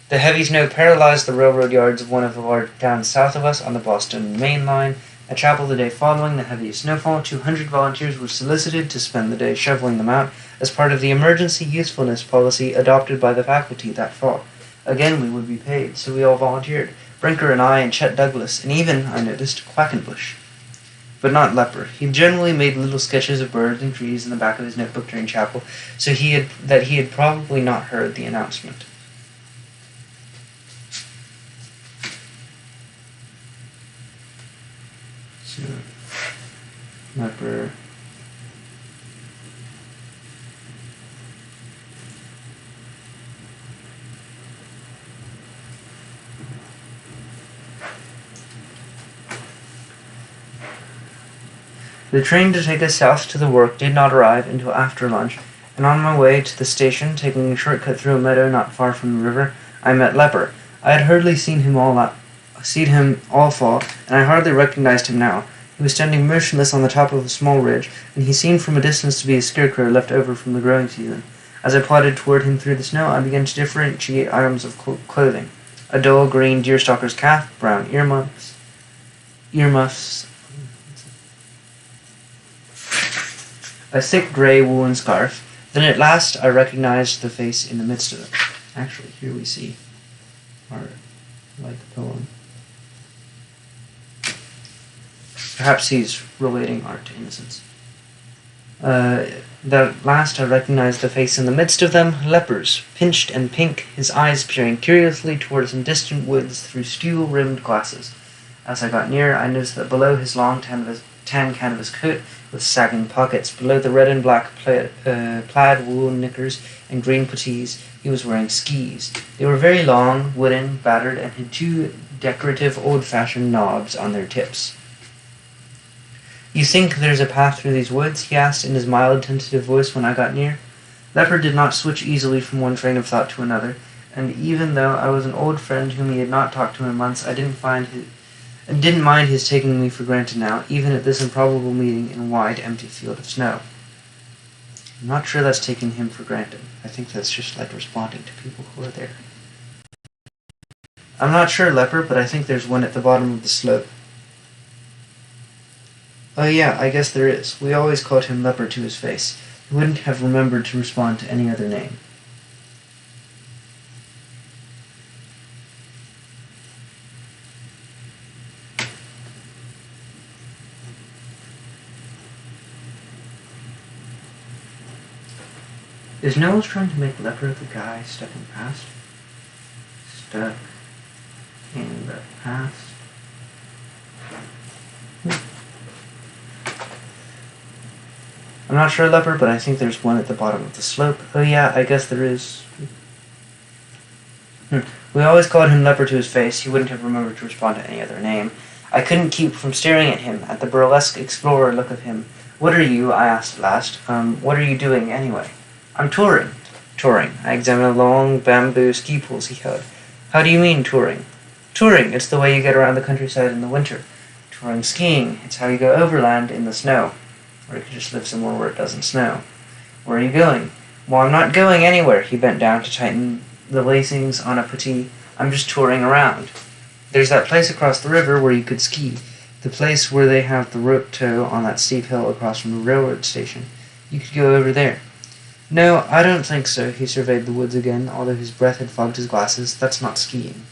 The heavy snow paralyzed the railroad yards of one of the large towns south of us on the Boston Main Line. At chapel the day following the heaviest snowfall, 200 volunteers were solicited to spend the day shoveling them out as part of the emergency usefulness policy adopted by the faculty that fall. Again, we would be paid, so we all volunteered. Brinker and I and Chet Douglas, and even, I noticed, Quackenbush. But not Leper. He generally made little sketches of birds and trees in the back of his notebook during chapel, so he had probably not heard the announcement. So, Leper. The train to take us south to the work did not arrive until after lunch, and on my way to the station, taking a shortcut through a meadow not far from the river, I met Leper. I had hardly seen him all fall, and I hardly recognized him now. He was standing motionless on the top of a small ridge, and he seemed from a distance to be a scarecrow left over from the growing season. As I plodded toward him through the snow, I began to differentiate items of clothing. A dull green deerstalker's cap, brown earmuffs, a thick gray woolen scarf. Then at last I recognized the face in the midst of it. Actually, here we see art, like the poem. Perhaps he's relating art to innocence. At last I recognized the face in the midst of them, lepers, pinched and pink, his eyes peering curiously toward some distant woods through steel-rimmed glasses. As I got near, I noticed that below his long tan canvas coat with sagging pockets, below the red and black plaid wool knickers and green puttees, he was wearing skis. They were very long, wooden, battered, and had two decorative, old-fashioned knobs on their tips. "You think there's a path through these woods?" he asked in his mild, tentative voice when I got near. Leopard did not switch easily from one train of thought to another, and even though I was an old friend whom he had not talked to in months, I didn't mind his taking me for granted now, even at this improbable meeting in a wide, empty field of snow. I'm not sure that's taking him for granted. I think that's just like responding to people who are there. "I'm not sure, Leopard, but I think there's one at the bottom of the slope." "Oh yeah, I guess there is. We always called him Leopard to his face. He wouldn't have remembered to respond to any other name." Is Knowles trying to make Leopard the guy stepping past? Stuck in the past. "I'm not sure, Leopard, but I think there's one at the bottom of the slope." "Oh yeah, I guess there is." We always called him Leopard to his face. He wouldn't have remembered to respond to any other name. I couldn't keep from staring at him, at the burlesque explorer look of him. "What are you?" I asked at last. What are you doing, anyway?" "I'm touring." "Touring?" I examined the long bamboo ski poles he held. "How do you mean, touring?" "Touring, it's the way you get around the countryside in the winter. Touring skiing, it's how you go overland in the snow. Or you could just live somewhere where it doesn't snow." "Where are you going?" "Well, I'm not going anywhere." He bent down to tighten the lacings on a puttee. "I'm just touring around. There's that place across the river where you could ski. The place where they have the rope tow on that steep hill across from the railroad station. You could go over there." "No, I don't think so." He surveyed the woods again, although his breath had fogged his glasses. "That's not skiing."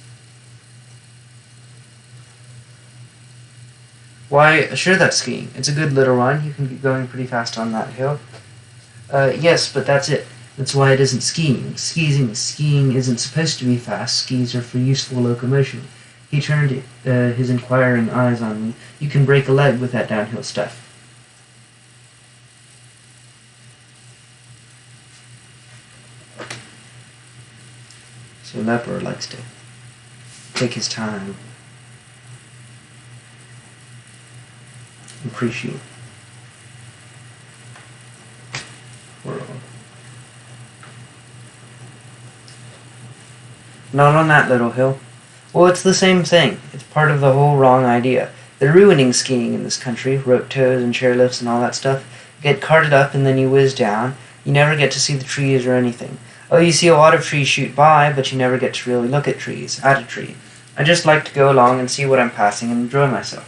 "Why, sure that's skiing. It's a good little run. You can get going pretty fast on that hill." Yes, but that's it. That's why it isn't skiing. Skiing isn't supposed to be fast. Skis are for useful locomotion." He turned his inquiring eyes on me. "You can break a leg with that downhill stuff." So Leopard likes to take his time, appreciate the world. "Not on that little hill." "Well, it's the same thing. It's part of the whole wrong idea. They're ruining skiing in this country, rope tows and chairlifts and all that stuff. You get carted up and then you whiz down. You never get to see the trees or anything. Oh, you see a lot of trees shoot by, but you never get to really look at trees, at a tree. I just like to go along and see what I'm passing and enjoy myself."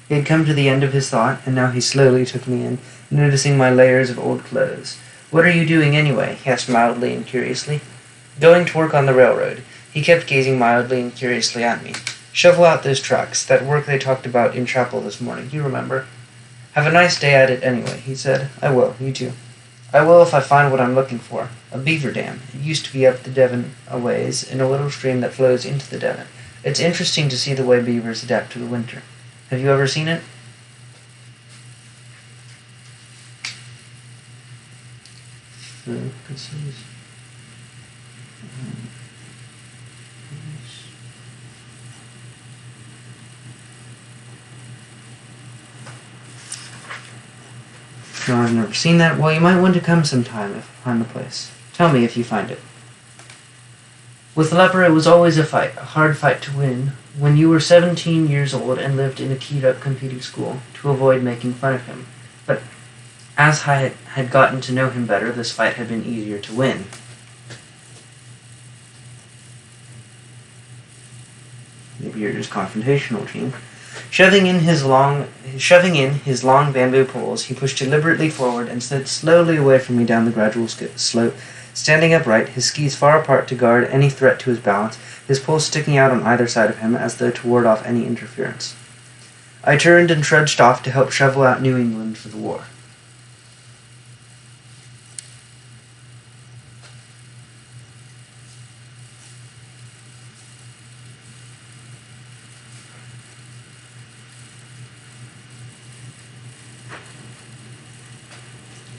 He had come to the end of his thought, and now he slowly took me in, noticing my layers of old clothes. "What are you doing anyway?" he asked mildly and curiously. "Going to work on the railroad." He kept gazing mildly and curiously at me. "Shovel out those trucks, that work they talked about in chapel this morning, you remember?" "Have a nice day at it anyway," he said. "I will, you too." "I will if I find what I'm looking for. A beaver dam. It used to be up the Devon a ways, in a little stream that flows into the Devon. It's interesting to see the way beavers adapt to the winter. Have you ever seen it?" "No, I've never seen that. Well, you might want to come sometime if you find the place. Tell me if you find it." "With Leopard it was always a fight, a hard fight to win, when you were 17 years old and lived in a keyed-up competing school, to avoid making fun of him. But As I had gotten to know him better, this fight had been easier to win. Maybe you're just confrontational, Gene. Shoving in his long bamboo poles, he pushed deliberately forward and slid slowly away from me down the gradual slope, standing upright, his skis far apart to guard any threat to his balance, his poles sticking out on either side of him as though to ward off any interference. I turned and trudged off to help shovel out New England for the war.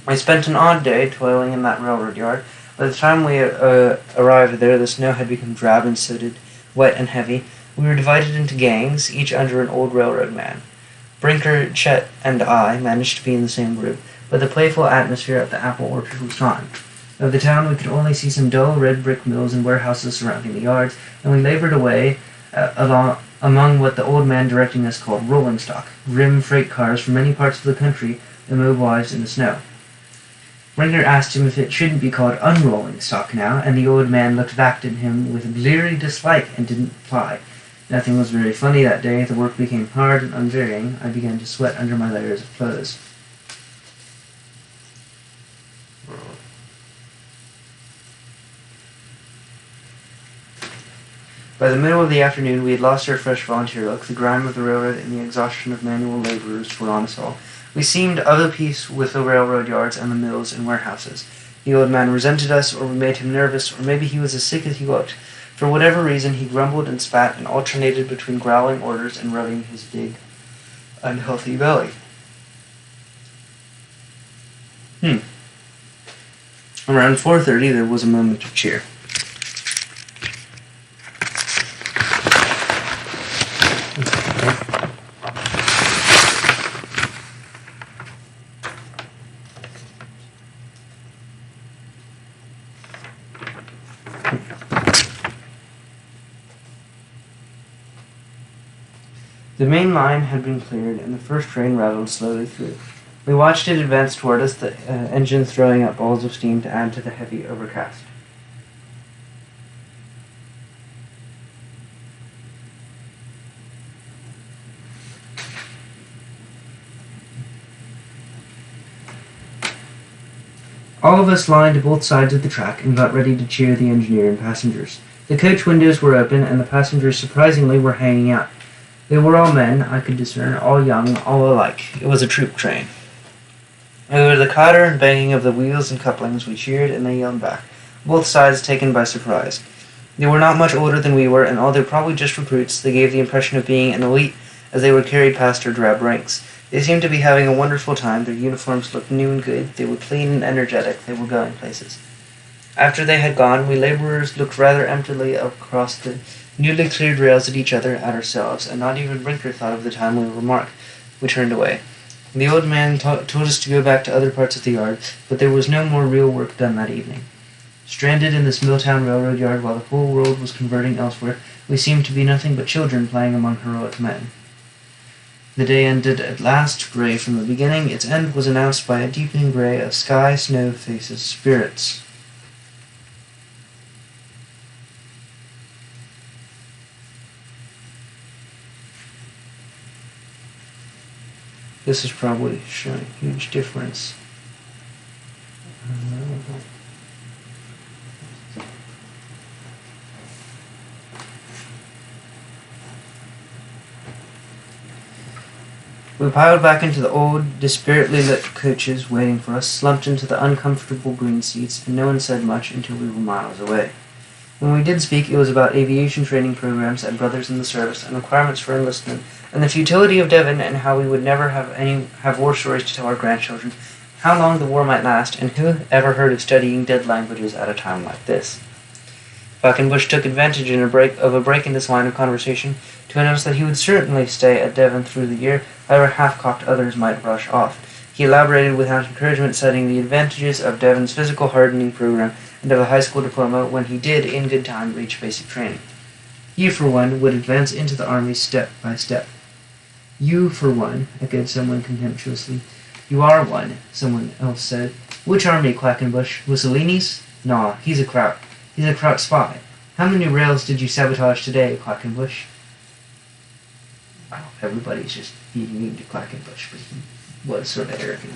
I spent an odd day toiling in that railroad yard. By the time we arrived there, the snow had become drab and sooted, wet and heavy. We were divided into gangs, each under an old railroad man. Brinker, Chet, and I managed to be in the same group, but the playful atmosphere of the apple orchard was gone. Of the town, we could only see some dull red brick mills and warehouses surrounding the yards, and we labored away among what the old man directing us called rolling stock, grim freight cars from many parts of the country immobilized in the snow. Ringer asked him if it shouldn't be called unrolling stock now, and the old man looked back at him with bleary dislike and didn't reply. Nothing was very funny that day. The work became hard and unvarying. I began to sweat under my layers of clothes. By the middle of the afternoon, we had lost our fresh volunteer look. The grime of the railroad and the exhaustion of manual laborers were on us all. We seemed of a piece with the railroad yards and the mills and warehouses. The old man resented us, or we made him nervous, or maybe he was as sick as he looked. For whatever reason, he grumbled and spat and alternated between growling orders and rubbing his big, unhealthy belly. Around 4:30, there was a moment of cheer. The main line had been cleared, and the first train rattled slowly through. We watched it advance toward us, the engine throwing out balls of steam to add to the heavy overcast. All of us lined both sides of the track and got ready to cheer the engineer and passengers. The coach windows were open, and the passengers surprisingly were hanging out. They were all men, I could discern, all young, all alike. It was a troop train. Over the clatter and banging of the wheels and couplings, we cheered, and they yelled back, both sides taken by surprise. They were not much older than we were, and although probably just recruits, they gave the impression of being an elite as they were carried past our drab ranks. They seemed to be having a wonderful time. Their uniforms looked new and good. They were clean and energetic. They were going places. After they had gone, we laborers looked rather emptily across the newly cleared rails at each other, at ourselves, and not even Brinker thought of the timely remark. We turned away. The old man told us to go back to other parts of the yard, but there was no more real work done that evening. Stranded in this Milltown railroad yard while the whole world was converting elsewhere, we seemed to be nothing but children playing among heroic men. The day ended at last, gray from the beginning. Its end was announced by a deepening gray of sky, snow, faces, spirits. This is probably showing a huge difference. We piled back into the old, dispiritedly lit coaches waiting for us, slumped into the uncomfortable green seats, and no one said much until we were miles away. When we did speak, it was about aviation training programs and brothers in the service and requirements for enlistment, and the futility of Devon and how we would never have war stories to tell our grandchildren, how long the war might last, and who ever heard of studying dead languages at a time like this. Falconbush took advantage of a break in this line of conversation to announce that he would certainly stay at Devon through the year, however half-cocked others might rush off. He elaborated without encouragement, citing the advantages of Devon's physical hardening program and of a high school diploma when he did, in good time, reach basic training. He, for one, would advance into the Army step by step. You, for one, echoed someone contemptuously. You are one, someone else said. Which army, Quackenbush? Mussolini's? Nah, he's a Kraut. He's a Kraut spy. How many rails did you sabotage today, Quackenbush? Wow, everybody's just being mean to Quackenbush, but he was sort of arrogant.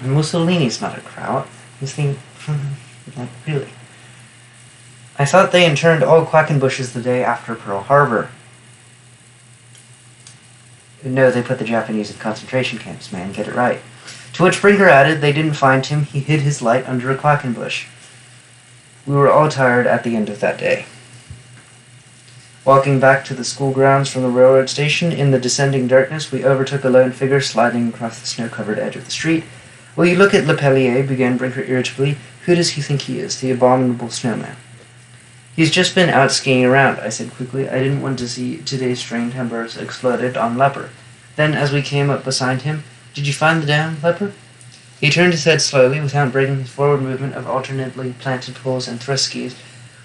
Mussolini's not a Kraut. He's the... like, really. I thought they interned all Quackenbushes the day after Pearl Harbor. No, they put the Japanese in concentration camps, man. Get it right. To which Brinker added, they didn't find him. He hid his light under a Quackenbush. We were all tired at the end of that day. Walking back to the school grounds from the railroad station, in the descending darkness, we overtook a lone figure sliding across the snow-covered edge of the street. Will you look at Lepellier, began Brinker irritably. Who does he think he is, the abominable snowman? He's just been out skiing around, I said quickly. I didn't want to see today's string timbers exploded on Leper. Then, as we came up beside him, did you find the dam, Leper? He turned his head slowly, without breaking his forward movement of alternately planted poles and thrust skis,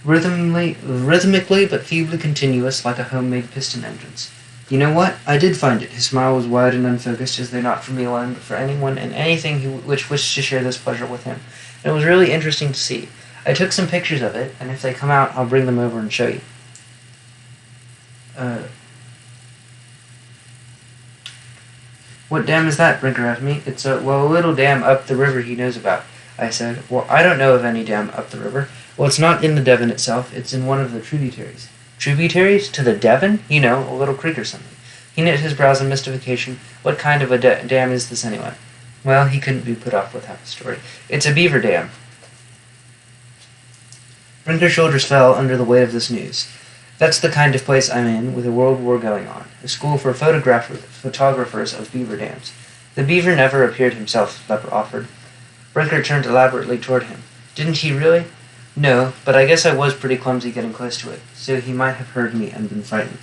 rhythmically but feebly continuous like a homemade piston engines. You know what? I did find it. His smile was wide and unfocused, as though not for me alone, but for anyone and anything which wished to share this pleasure with him. And it was really interesting to see. I took some pictures of it, and if they come out, I'll bring them over and show you. What dam is that? Brinker asked me. It's a little dam up the river he knows about, I said. Well, I don't know of any dam up the river. Well, it's not in the Devon itself. It's in one of the tributaries. Tributaries? To the Devon? You know, a little creek or something. He knit his brows in mystification. What kind of a dam is this anyway? Well, he couldn't be put off with half the story. It's a beaver dam. Brinker's shoulders fell under the weight of this news. That's the kind of place I'm in, with a world war going on. A school for photographers of beaver dams. The beaver never appeared himself, Leper offered. Brinker turned elaborately toward him. Didn't he really? No, but I guess I was pretty clumsy getting close to it, so he might have heard me and been frightened.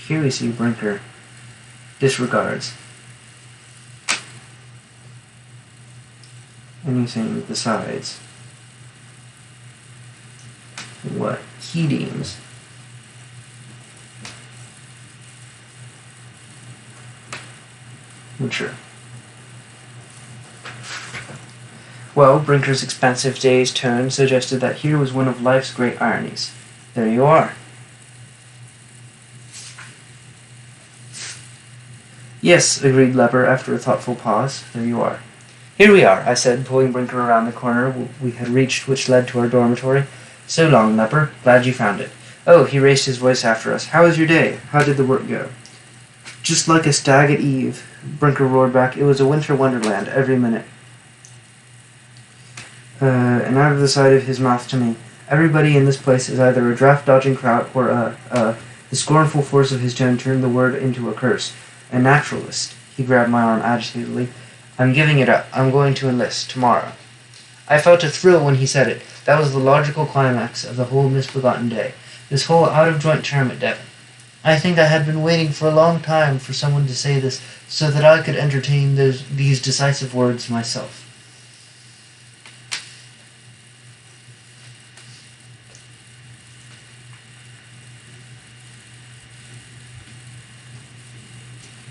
Here we see Brinker disregards anything besides what he deems mature. Well, Brinker's expansive dazed tone suggested that here was one of life's great ironies. There you are. Yes, agreed Leper after a thoughtful pause. There you are. Here we are, I said, pulling Brinker around the corner we had reached, which led to our dormitory. So long, Leper. Glad you found it. Oh, he raised his voice after us. How was your day? How did the work go? Just like a stag at eve, Brinker roared back. It was a winter wonderland, every minute. And out of the side of his mouth to me, everybody in this place is either a draft-dodging Kraut or the scornful force of his tone turned the word into a curse. A naturalist. He grabbed my arm agitatedly. I'm giving it up. I'm going to enlist tomorrow. I felt a thrill when he said it. That was the logical climax of the whole misbegotten day. This whole out-of-joint term at Devon. I think I had been waiting for a long time for someone to say this so that I could entertain these decisive words myself.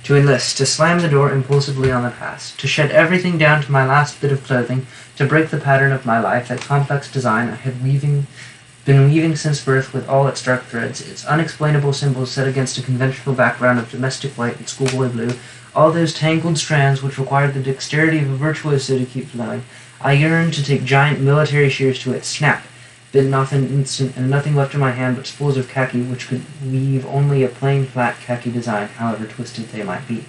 To enlist, to slam the door impulsively on the past, to shed everything down to my last bit of clothing, to break the pattern of my life, that complex design I had been weaving since birth with all its dark threads, its unexplainable symbols set against a conventional background of domestic white and schoolboy blue, all those tangled strands which required the dexterity of a virtuoso to keep flowing. I yearned to take giant military shears to it, snap, bitten off in an instant, and nothing left in my hand but spools of khaki which could weave only a plain, flat khaki design, however twisted they might be.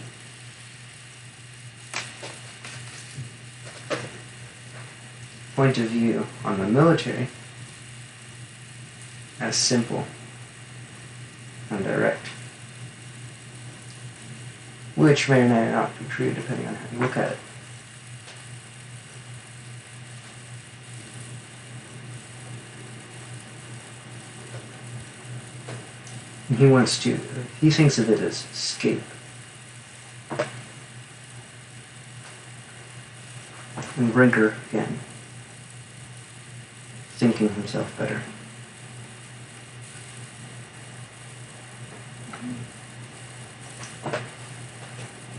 Point of view on the military as simple and direct, which may or may not be true depending on how you look at it. And he thinks of it as escape. And Brinker, again, thinking himself better.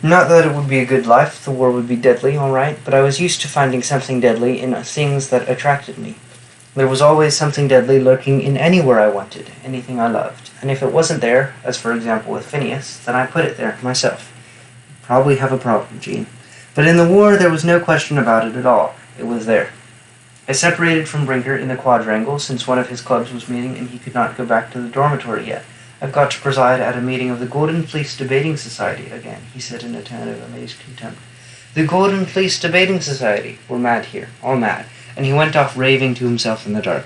Not that it would be a good life, the war would be deadly, all right, but I was used to finding something deadly in things that attracted me. There was always something deadly lurking in anywhere I wanted, anything I loved, and if it wasn't there, as for example with Phineas, then I put it there myself. Probably have a problem, Gene. But in the war, there was no question about it at all. It was there. I separated from Brinker in the quadrangle since one of his clubs was meeting and he could not go back to the dormitory yet. I've got to preside at a meeting of the Golden Fleece Debating Society again, he said in a tone of amazed contempt. The Golden Fleece Debating Society. We're mad here, all mad. And he went off raving to himself in the dark.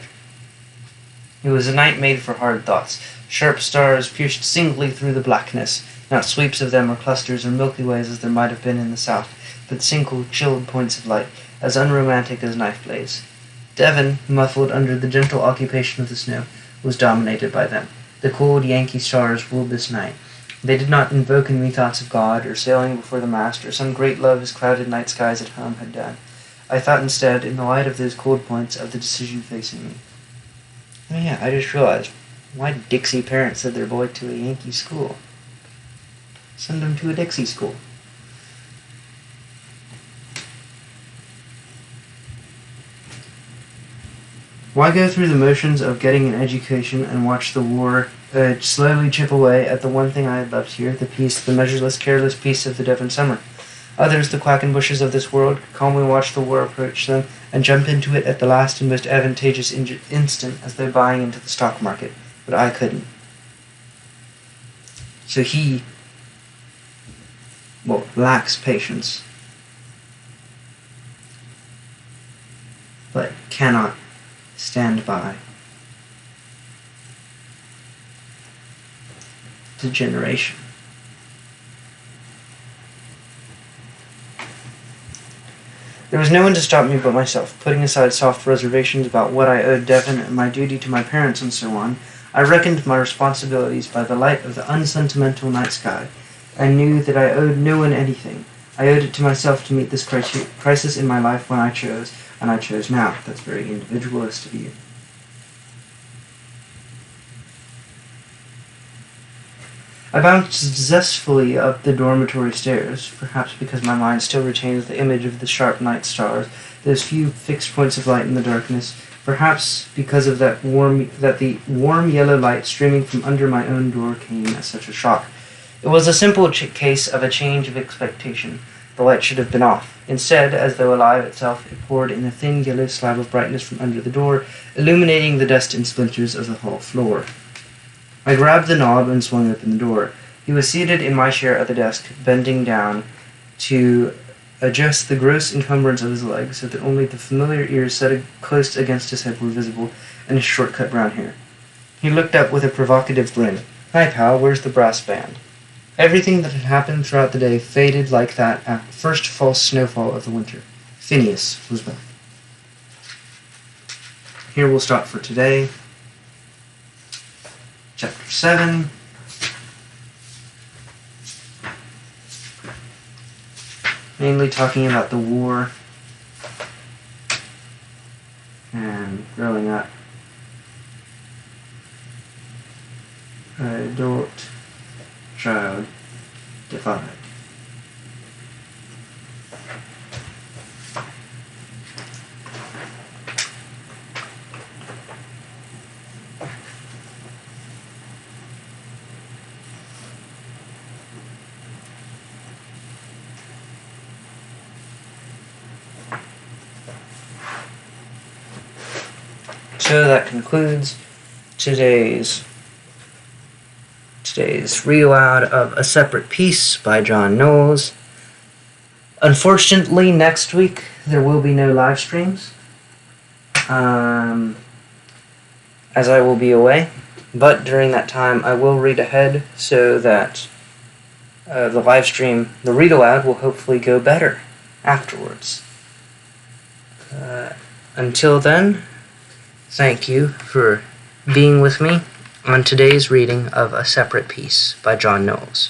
It was a night made for hard thoughts. Sharp stars pierced singly through the blackness, not sweeps of them or clusters or Milky Ways as there might have been in the south, but single chilled points of light, as unromantic as knife blades. Devon, muffled under the gentle occupation of the snow, was dominated by them. The cold Yankee stars ruled this night. They did not invoke in me thoughts of God, or sailing before the mast, or some great love his clouded night skies at home had done. I thought instead, in the light of those cold points, of the decision facing me. Oh yeah, I just realized, why did Dixie parents send their boy to a Yankee school? Send him to a Dixie school. Why go through the motions of getting an education and watch the war slowly chip away at the one thing I had loved here, the measureless, careless peace of the Devon summer? Others, the quackenbushes of this world, could calmly watch the war approach them and jump into it at the last and most advantageous instant as though buying into the stock market. But I couldn't. So he, lacks patience, but cannot stand by degeneration. There was no one to stop me but myself. Putting aside soft reservations about what I owed Devon and my duty to my parents and so on, I reckoned my responsibilities by the light of the unsentimental night sky. I knew that I owed no one anything. I owed it to myself to meet this crisis in my life when I chose, and I chose now. That's very individualist of you. I bounced zestfully up the dormitory stairs, perhaps because my mind still retains the image of the sharp night stars, those few fixed points of light in the darkness, perhaps because of the warm yellow light streaming from under my own door came as such a shock. It was a simple case of a change of expectation. The light should have been off. Instead, as though alive itself, it poured in a thin yellow slab of brightness from under the door, illuminating the dust and splinters of the hall floor. I grabbed the knob and swung open the door. He was seated in my chair at the desk, bending down to adjust the gross encumbrance of his legs so that only the familiar ears set close against his head were visible, and his short-cut brown hair. He looked up with a provocative grin. "Hi, pal, where's the brass band?" Everything that had happened throughout the day faded like that first false snowfall of the winter. Phineas was back. Here we'll stop for today. Chapter 7. Mainly talking about the war and growing up. Adult-child divide. So that concludes today's read-aloud of A Separate Piece by John Knowles. Unfortunately, next week there will be no live streams, as I will be away. But during that time, I will read ahead so that the live stream, the read-aloud, will hopefully go better afterwards. Until then, thank you for being with me on today's reading of A Separate Piece by John Knowles.